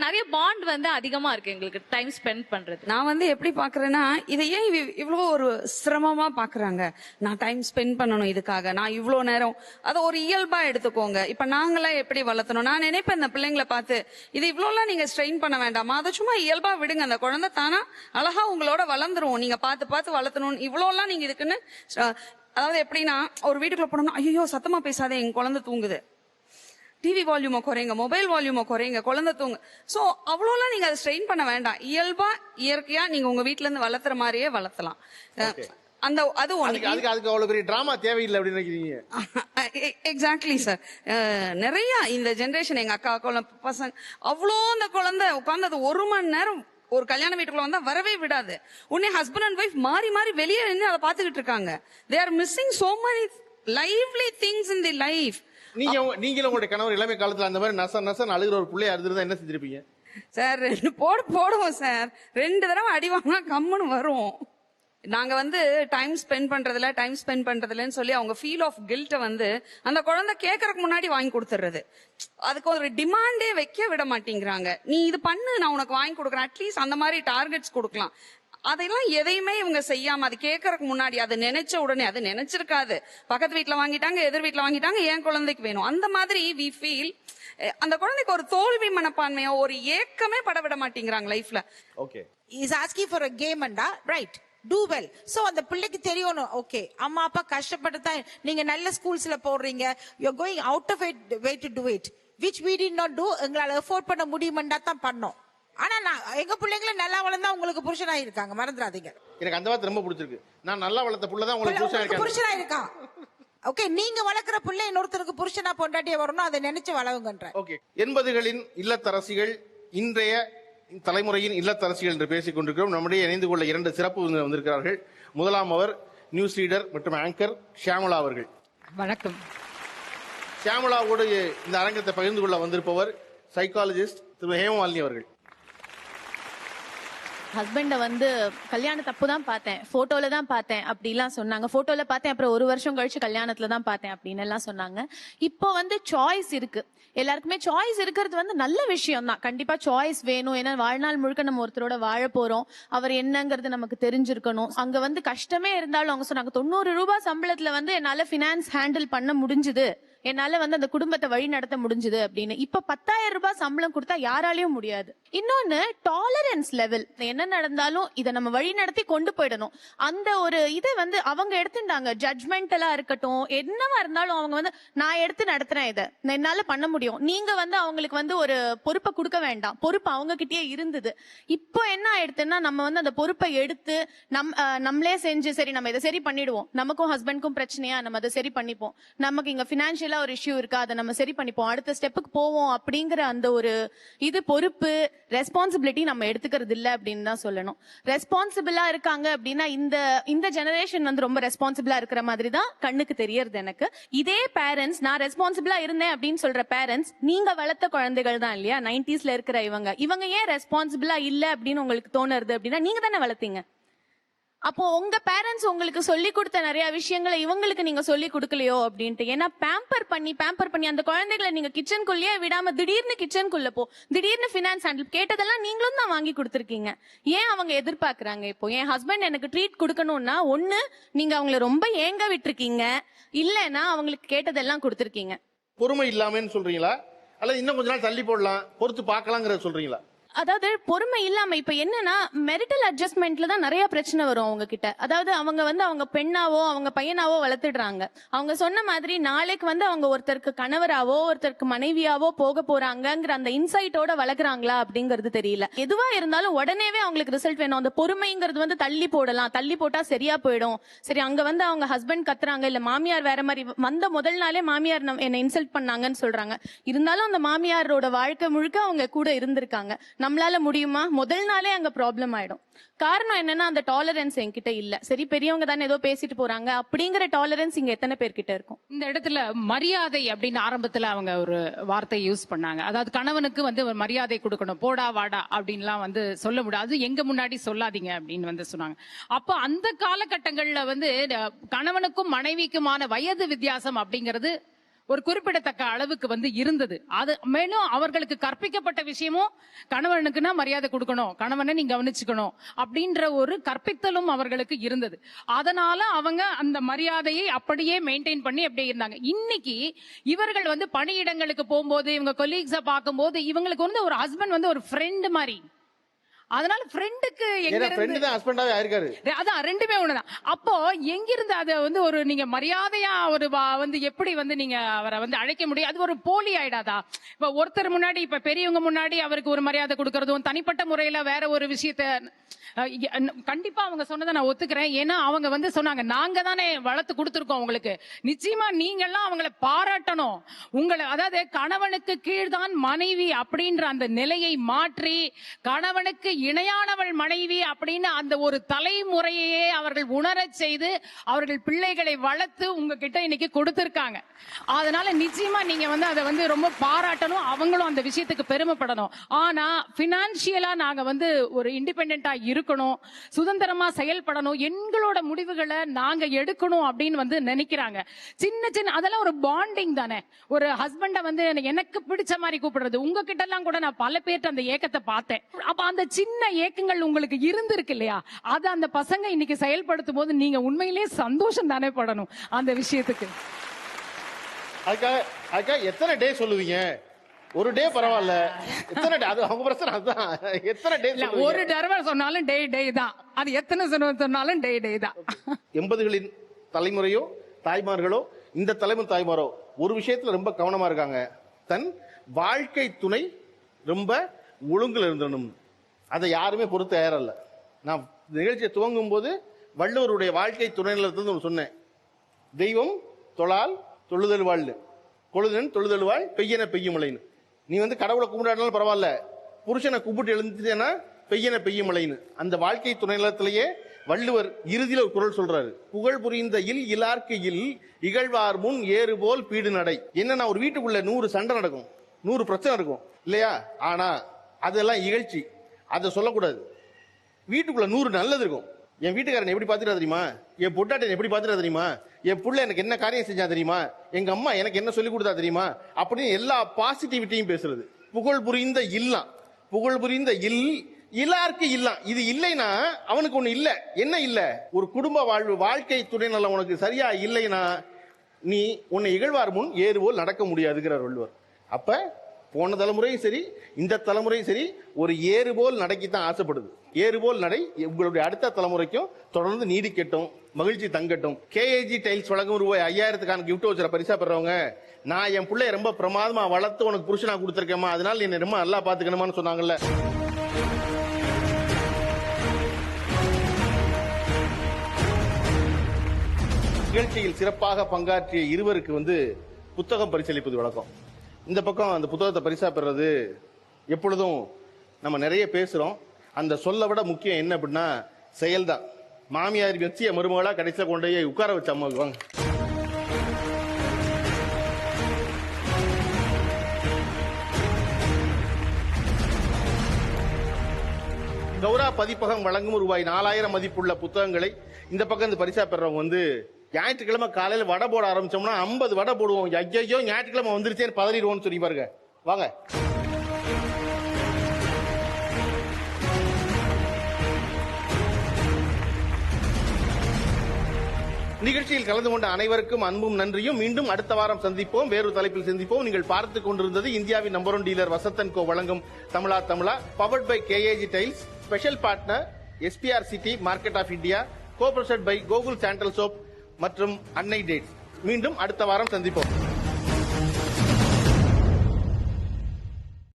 நிறைய பாண்ட் வந்து அதிகமா இருக்கு எங்களுக்கு டைம் ஸ்பெண்ட் பண்றது. நான் வந்து எப்படி பாக்குறேன்னா, இதை ஏன் இவ்வளோ ஒரு சிரமமா பாக்குறாங்க? நான் டைம் ஸ்பெண்ட் பண்ணணும் இதுக்காக, நான் இவ்வளோ நேரம், அதை ஒரு இயல்பா எடுத்துக்கோங்க. இப்ப நாங்களாம் எப்படி வளர்த்தணும்? நான் நினைப்பேன் இந்த பிள்ளைங்களை பார்த்து, இது இவ்வளோலாம் நீங்க ஸ்ட்ரெயின் பண்ண வேண்டாமா, அதை சும்மா இயல்பா விடுங்க, அந்த குழந்தை தானா அழகா உங்களோட வளர்ந்துரும். நீங்க பார்த்து பார்த்து வளர்த்தணும். இவ்வளோலாம் நீங்க இதுக்குன்னு அதாவது எப்படின்னா, ஒரு வீட்டுக்குள்ள போனோம்னா, ஐயோ சத்தமா பேசாதே, எங்க குழந்தை தூங்குது, டிவி வால்யூமை குறைங்க, மொபைல் வால்யூமை குறைங்க, குழந்தை தூங்க. சோ அவ்வளோலாம் நீங்க அதை ஸ்ட்ரெயின் பண்ண வேண்டாம். இயல்பா இயற்கையா நீங்க உங்க வீட்டுல இருந்து வளர்த்துற மாதிரியே வளர்த்தலாம். அந்த அது அதுக்கு அவ்வளவு பெரிய டிராமா தேவையில்லை அப்படின்னு நினைக்கிறீங்க? Exactly sir. நிறைய இந்த ஜெனரேஷன், எங்க அக்கா பசங்க அவ்வளோ, அந்த குழந்தை உட்கார்ந்து அது 1 மணி நேரம் ஒரு கல்யாண வீட்டுக்குள்ள வந்தா வரவே விடாது. உடனே ஹஸ்பண்ட் அண்ட் ஒய்ஃப் மாறி மாறி வெளியே நின்று அதை பார்த்துக்கிட்டு இருக்காங்க. They are missing so many lively things in the life. நீங்களும் உங்களுடைய கணவர் இளமை காலத்துல அந்த மாதிரி நசன் அழுகிற ஒரு பிள்ளைய அழுதுறதா என்ன செஞ்சிருப்பீங்க சார்? 2 போடுவோம் சார். 2 தடவை அடி வாங்கினா கம்முன்னு வரும். நாங்க வந்து டைம் ஸ்பெண்ட் பண்றதுலன்னு சொல்லி அவங்க ஃபீல் ஆஃப் கில்ட்டை வந்து அந்த குழந்தை கேட்கறதுக்கு முன்னாடி வாங்கி கொடுத்துறது. அதுக்கு ஒரு டிமாண்டே வைக்க விட மாட்டேங்கிறாங்க. நீ இது பண்ணு, நான் உனக்கு வாங்கி கொடுக்குறேன். அட்லீஸ்ட் அந்த மாதிரி டார்கெட்ஸ் கொடுக்கலாம். அதெல்லாம் எதையுமே இவங்க செய்யாம, அது கேட்கறதுக்கு முன்னாடி, அது நினைச்ச உடனே, அது நினைச்சிருக்காது, பக்கத்து வீட்டுல வாங்கிட்டாங்க, எதிர் வீட்டுல வாங்கிட்டாங்க, என் குழந்தைக்கு வேணும், அந்த மாதிரி வி ஃபீல். அந்த குழந்தைக்கு ஒரு தோல்வி மனப்பான்மையோ ஒரு ஏக்கமே பட விட மாட்டேங்கிறாங்க லைஃப்ல. Okay, is asking for a game அண்டா ரைட், டூ வெல். சோ அந்த பிள்ளைக்கு தெரியணும், ஓகே அம்மா அப்பா கஷ்டப்பட்டு தான் நீங்க நல்ல ஸ்கூல்ஸ்ல போடுறீங்க, you are going out of it way to do it, which we did not do. எங்களால எஃபோர்ட் பண்ண முடியுமெண்டா தான் பண்ணோம். ஆனா நான் எங்க பிள்ளைங்களை நல்லா வளர்ந்தா உங்களுக்கு புருஷனா இருக்காங்க, மறந்துடாதீங்க. எனக்கு அந்த வார்த்தை ரொம்ப பிடிச்சிருக்கு. நான் நல்லா வளர்த்த புள்ள தான் உங்களுக்கு புருஷனா இருக்கான். ஓகே, நீங்க வளர்க்குற பிள்ளை இன்னொருத்தருக்கு புருஷனா பொண்டாட்டியா வரணும், அதை நினைச்சு வளவுங்கன்ற. ஓகே, 80களின் இல்லத்தரசிகள், இன்றைய தலைமுறையின் இல்லத்தரசிகள் என்று பேசிக் கொண்டிருக்கிறோம். நம்முடைய இணைந்து கொள்ள 2 சிறப்பு வந்திருக்கிறார்கள். முதலாம் அவர் நியூஸ் ரீடர் மற்றும் ஆங்கர் ஷியாமளா அவர்கள். வணக்கம். ஷியாமளாவோடு இந்த அரங்கத்தை பகிர்ந்து கொள்ள வந்திருப்பவர் சைக்காலஜிஸ்ட் திரு ஹேமமாலினி அவர்கள். ஹஸ்பண்ட வந்து கல்யாண தப்பு தான் பார்த்தேன், போட்டோல தான் பார்த்தேன் அப்படிலாம் சொன்னாங்க. போட்டோல பார்த்தேன், அப்புறம் 1 வருஷம் கழிச்சு கல்யாணத்துல தான் பார்த்தேன் அப்படின்னு எல்லாம் சொன்னாங்க. இப்போ வந்து சாய்ஸ் இருக்கு, எல்லாருக்குமே சாய்ஸ் இருக்கிறது வந்து நல்ல விஷயம் தான். கண்டிப்பா சாய்ஸ் வேணும். ஏன்னா வாழ்நாள் முழுக்க நம்ம ஒருத்தரோட வாழ போறோம், அவர் என்னங்கிறது நமக்கு தெரிஞ்சிருக்கணும். அங்க வந்து கஷ்டமே இருந்தாலும் அவங்க சொன்னாங்க 90 ரூபாய் சம்பளத்துல வந்து என்னால பினான்ஸ் ஹேண்டில் பண்ண முடிஞ்சுது, என்னால வந்து அந்த குடும்பத்தை வழி நடத்த முடிஞ்சது அப்படின்னு. இப்ப 10,000 ரூபாய் சம்பளம் கொடுத்தா யாராலையும் முடியாது. இன்னொன்னு டாலரன்ஸ் லெவல், என்ன நடந்தாலும் இதை நம்ம வழி நடத்தி கொண்டு போயிடணும். அந்த ஒரு இதை வந்து அவங்க எடுத்துட்டாங்க. ஜட்மெண்டலா இருக்கட்டும், என்னவா இருந்தாலும் அவங்க வந்து நான் எடுத்து நடத்துறேன், இதை என்னால பண்ண முடியும். நீங்க வந்து அவங்களுக்கு வந்து ஒரு பொறுப்பை கொடுக்க வேண்டாம், பொறுப்பு அவங்க கிட்டயே இருந்தது. இப்போ என்ன ஆயிடுதுன்னா, நம்ம வந்து அந்த பொறுப்பை எடுத்து நம்மளே செஞ்சு சரி நம்ம இதை சரி பண்ணிடுவோம், நமக்கும் ஹஸ்பண்ட்க்கும் பிரச்சனையா நம்ம அதை சரி பண்ணிப்போம், நமக்கு இங்க பினான்சியல் ஒரு இஷ்யூ இருக்கா, அதை நம்ம சரி பண்ணிப்போம், அடுத்த ஸ்டெப்புக்கு போவோம் அப்படிங்கிற அந்த ஒரு இது பொறுப்பு ரெஸ்பான்சிபிலிட்டி நம்ம எடுத்துக்கிறது இல்ல அப்படின்னு தான் சொல்லணும். ரெஸ்பான்சிபிளா இருக்காங்க அப்படின்னா இந்த ஜெனரேஷன் வந்து ரொம்ப ரெஸ்பான்சிபிளா இருக்கிற மாதிரி தான் கண்ணுக்கு தெரியறது எனக்கு. இதே பேரண்ட்ஸ், நான் ரெஸ்பான்சிபிளா இருந்தேன் அப்படின்னு சொல்ற பேரண்ட்ஸ் நீங்க வளர்த்த குழந்தைகள் தான் இல்லையா, 90sல இருக்கிற இவங்க ஏன் ரெஸ்பான்சிபிளா இல்ல அப்படின்னு உங்களுக்கு தோணுறது அப்படின்னா நீங்க தானே வளர்த்தீங்க. அப்போ உங்க பேரண்ட்ஸ் உங்களுக்கு சொல்லி கொடுத்த நிறைய விஷயங்களை இவங்களுக்கு நீங்க சொல்லி கொடுக்கலையோ அப்படின்ட்டு. ஏன்னா பேம்பர் பண்ணி அந்த குழந்தைகளை நீங்க கிச்சனுக்குள்ளேயே விடாம திடீர்னு கிச்சனுக்குள்ள திடீர்னு பினான்ஸ் ஹேண்டில் கேட்டதெல்லாம் நீங்களும் தான் வாங்கி கொடுத்துருக்கீங்க. ஏன் அவங்க எதிர்பார்க்கறாங்க? இப்போ என் ஹஸ்பண்ட் எனக்கு ட்ரீட் கொடுக்கணும்னா ஒண்ணு நீங்க அவங்கள ரொம்ப ஏங்க விட்டுருக்கீங்க, இல்லைன்னா அவங்களுக்கு கேட்டதெல்லாம் கொடுத்துருக்கீங்க. பொறுமை இல்லாமன்னு சொல்றீங்களா, அல்லது இன்னும் கொஞ்ச நாள் தள்ளி போடலாம் பொறுத்து பார்க்கலாங்கிறத சொல்றீங்களா? அதாவது பொறுமை இல்லாம இப்ப என்னன்னா மெரிட்டல் அட்ஜஸ்ட்மெண்ட்ல தான் நிறைய பிரச்சனை வரும் அவங்க கிட்ட. அதாவது அவங்க வந்து அவங்க பெண்ணாவோ அவங்க பையனாவோ வளர்த்துடுறாங்க. அவங்க சொன்ன மாதிரி நாளைக்கு வந்து அவங்க ஒருத்தருக்கு கணவராவோ ஒருத்தருக்கு மனைவியாவோ போக போறாங்கிற அந்த இன்சைட்டோட வளர்க்குறாங்களா அப்படிங்கிறது தெரியல. எதுவா இருந்தாலும் உடனேவே அவங்களுக்கு ரிசல்ட் வேணும். அந்த பொறுமைங்கிறது வந்து தள்ளி போடலாம், தள்ளி போட்டா சரியா போயிடும். சரி அங்க வந்து அவங்க ஹஸ்பண்ட் கத்துறாங்க, இல்ல மாமியார் வேற மாதிரி வந்த முதல் நாளே மாமியார் என்ன இன்சல்ட் பண்ணாங்கன்னு சொல்றாங்க. இருந்தாலும் அந்த மாமியாரோட வாழ்க்கை முழுக்க அவங்க கூட இருந்திருக்காங்க. நம்மளால முடியுமா? முதல் நாளே அங்க ப்ராப்ளம் ஆயிடும். காரணம் என்னன்னா அந்த டாலரன்ஸ் என்கிட்ட இல்ல. சரி பெரியவங்க தானே ஏதோ பேசிட்டு போறாங்க அப்படிங்கிற டாலரன்ஸ் இங்க எத்தனை பேர்கிட்ட இருக்கும்? இந்த இடத்துல மரியாதை அப்படின்னு ஆரம்பத்துல அவங்க ஒரு வார்த்தை யூஸ் பண்ணாங்க. அதாவது கணவனுக்கு வந்து ஒரு மரியாதை கொடுக்கணும், போடா வாடா அப்படின்லாம் வந்து சொல்ல முடியாது, எங்க முன்னாடி சொல்லாதீங்க அப்படின்னு வந்து சொன்னாங்க. அப்போ அந்த காலகட்டங்கள்ல வந்து கணவனுக்கும் மனைவிக்குமான வயது வித்தியாசம் அப்படிங்கிறது ஒரு குறிப்பிடத்தக்க அளவுக்கு வந்து இருந்தது. அது மேலும் அவர்களுக்கு கற்பிக்கப்பட்ட விஷயமும் கணவனுக்குன்னா மரியாதை கொடுக்கணும், கணவனை நீ கவனிச்சுக்கணும் அப்படின்ற ஒரு கற்பித்தலும் அவர்களுக்கு இருந்தது. அதனால அவங்க அந்த மரியாதையை அப்படியே மெயின்டைன் பண்ணி அப்படியே இருந்தாங்க. இன்னைக்கு இவர்கள் வந்து பணியிடங்களுக்கு போகும்போது இவங்க கொலீக்ஸை பார்க்கும்போது இவங்களுக்கு வந்து ஒரு ஹஸ்பண்ட் வந்து ஒரு ஃப்ரெண்ட் மாதிரி. அதனால ஃப்ரெண்டுக்கு அதான் ரெண்டுமே ஒண்ணுதான். அப்போ எங்கிருந்து அதை வந்து ஒரு நீங்க மரியாதையா ஒரு வந்து எப்படி வந்து நீங்க அவரை வந்து அழைக்க முடியும்? அது ஒரு போலி ஆயிடாதா? இப்ப ஒருத்தர் முன்னாடி, இப்ப பெரியவங்க முன்னாடி அவருக்கு ஒரு மரியாதை கொடுக்கறதும், தனிப்பட்ட முறையில வேற ஒரு விஷயத்த கண்டிப்பா அவங்க சொன்னதை நான் ஒத்துக்கிறேன். ஏன்னா அவங்க வந்து சொன்னாங்க, நாங்க தானே வளர்த்து கொடுத்துருக்கோம் உங்களுக்கு, நிச்சயமா நீங்க எல்லாம் அவங்களை பாராட்டணும். உங்களை அதாவது கணவனுக்கு கீழ்தான் மனைவி அப்படின்ற அந்த நிலையை மாற்றி கணவனுக்கு இணையானவள் மனைவி அப்படின்னு அந்த ஒரு தலைமுறையே அவர்கள் உணரச் செய்து அவர்கள் பிள்ளைகளை வளர்த்து உங்ககிட்ட இன்னைக்கு கொடுத்திருக்காங்க. அதனால நிச்சயமா நீங்க வந்து அதை வந்து ரொம்ப பாராட்டணும், அவங்களும் அந்த விஷயத்துக்கு பெருமைப்படணும். ஆனா பினான்சியலா நாங்க வந்து ஒரு இண்டிபெண்டா இருக்கணும், சுதந்திரமா செயல்படணும், எங்களோட முடிவுகளை நாங்க எடுக்கணும் அப்படின்னு வந்து நினைக்கிறாங்க. சின்ன சின்ன அதெல்லாம் ஒரு பாண்டிங் தானே. ஒரு ஹஸ்பண்ட வந்து எனக்கு பிடிச்ச மாதிரி கூப்பிடுறது, உங்ககிட்ட எல்லாம் கூட நான் பல பேர்ட்ட அந்த ஏக்கத்தை பார்த்தேன். அப்ப அந்த சின்ன ஏக்கங்கள் உங்களுக்கு இருந்திருக்கு இல்லையா, அது அந்த பசங்க இன்னைக்கு செயல்படுத்தும் போது நீங்க உண்மையிலேயே சந்தோஷம் தானே படணும் அந்த விஷயத்துக்கு. அதுக்காக எத்தனை டே சொல்லுவீங்க? ஒரு டே பரவாயில்ல, எத்தனை டே? அது அவங்க பிரச்சனை. அதுதான் எத்தனை டே. ஒரு தடவை சொன்னாலும் டே டே தான், அது எத்தனை சொன்னாலும் டே டே தான். 80களின் தலைமுறையோ தாய்மார்களோ இந்த தலைமுறை தாய்மாரோ ஒரு விஷயத்துல ரொம்ப கவனமா இருக்காங்க, தன் வாழ்க்கை துணை ரொம்ப ஒழுங்குல இருந்தணும். அதை யாருமே பொறுத்து தயாரில்ல. நான் நிகழ்ச்சியை துவங்கும் போது வள்ளுவருடைய வாழ்க்கை துணை நிலத்திலிருந்து ஒன்று சொன்னேன், தெய்வம் தொழால் தொழுதல் வாழ், கொழுதன் தொழுதல் வாழ், பெய்யன பெய்யும் மழைன்னு. நீ வந்து கடவுளை கும்பிடாட்டாலும் பரவாயில்ல, புருஷனை கும்பிட்டு எழுந்துட்டேன்னா பெய்யன பெய்யும் மழைன்னு. அந்த வாழ்க்கை துணை நிலத்திலேயே வள்ளுவர் இறுதியில் ஒரு குறள் சொல்றாரு, புகழ் புரிந்த இல் இலார்க்கு இல் இகழ்வார் முன் ஏறு போல் பீடு நடை. என்னன்னா ஒரு வீட்டுக்குள்ள 100 சண்டை நடக்கும், 100 பிரச்சனை இருக்கும் இல்லையா? ஆனா அதெல்லாம் இகழ்ச்சி, அதை சொல்லக்கூடாது. வீட்டுக்குள்ள 100 நல்லது இருக்கும். என் வீட்டுக்காரன் எப்படி பாத்துட்டா தெரியுமா, என் பொட்டாட்டன் எப்படி பாத்துட்டா தெரியுமா, என் புள்ள எனக்கு என்ன காரியம் செஞ்சா தெரியுமா, எங்க அம்மா எனக்கு என்ன சொல்லி கொடுத்தா தெரியுமா அப்படின்னு எல்லா பாசிட்டிவிட்டியும் பேசுறது. புகழ் புரிந்த இல்லம், புகழ் புரிந்த இல் இலார்க்கு இல்லம். இது இல்லைன்னா அவனுக்கு ஒண்ணு இல்ல. என்ன இல்ல? ஒரு குடும்ப வாழ்வு, வாழ்க்கை துணை நல்ல உனக்கு சரியா இல்லைன்னா நீ உன்னை இகழ்வார் முன் ஏறுவோல் நடக்க முடியாதுங்கிறார் வள்ளுவர். அப்ப போன தலைமுறையும் சரி இந்த தலைமுறையும் சரி ஒரு ஏறுபோல் நடைக்குத்தான் ஆசைப்படுது. ஏறுபோல் நடை உங்களுடைய அடுத்த தலைமுறைக்கும் தொடர்ந்து நீடிக்கட்டும், மகிழ்ச்சி தங்கட்டும். கேஏஜி டைல்ஸ் வழங்கும் ரூபாய் 5000க்கான கிஃப்ட் வச்சுற பரிசா பெறவங்க, நான் என் பிள்ளைய ரொம்ப பிரமாதமா வளர்த்து உனக்கு புருஷனா கொடுத்துருக்கேமா, அதனால என்ன ரொம்ப நல்லா பாத்துக்கணுமான்னு சொன்னாங்கல்ல. நிகழ்ச்சியில் சிறப்பாக பங்காற்றிய இருவருக்கு வந்து புத்தகம் பரிசளிப்பது வழக்கம். இந்த பக்கம் அந்த புத்தகத்தை பரிசா பெறது எப்பொழுதும் நம்ம நிறைய பேசுறோம். அந்த சொல்ல விட முக்கியம் என்ன அப்படின்னா செயல்தான். மாமியார் வச்சிய மருமகளா கடைசியில கொண்டு போய் உட்கார வச்ச அம்மாவுக்கு வாங்க. கௌரா பதிப்பகம் வழங்கும் ரூபாய் 4000 மதிப்புள்ள புத்தகங்களை இந்த பக்கம் இந்த பரிசா பெறவங்க வந்து ஞாயிற்றுக்கிழமை காலையில வடை போட ஆரம்பிச்சோம்னா 50 வடை போடுவோம். ஐயோ ஞாயிற்றுக்கிழமை வந்துருச்சேன்னு பதறிடுவோம்னு சொல்லி பாருங்க. வாங்க. நிகழ்ச்சியில் கலந்து கொண்ட அனைவருக்கும் அன்பும் நன்றியும். மீண்டும் அடுத்த வாரம் சந்திப்போம், வேறொரு தலைப்பில் சந்திப்போம். நீங்கள் பார்த்துக் கொண்டிருந்தது இந்தியாவின் நம்பர் 1 டீலர் வசந்த் & கோ வழங்கும் Tamizha Tamizha, powered by KAG tiles, special partner SPR city market of India, co present by Gokul sandal soap மற்றும் அன்னை டேட்ஸ். மீண்டும் அடுத்த வாரம் சந்திப்போம்.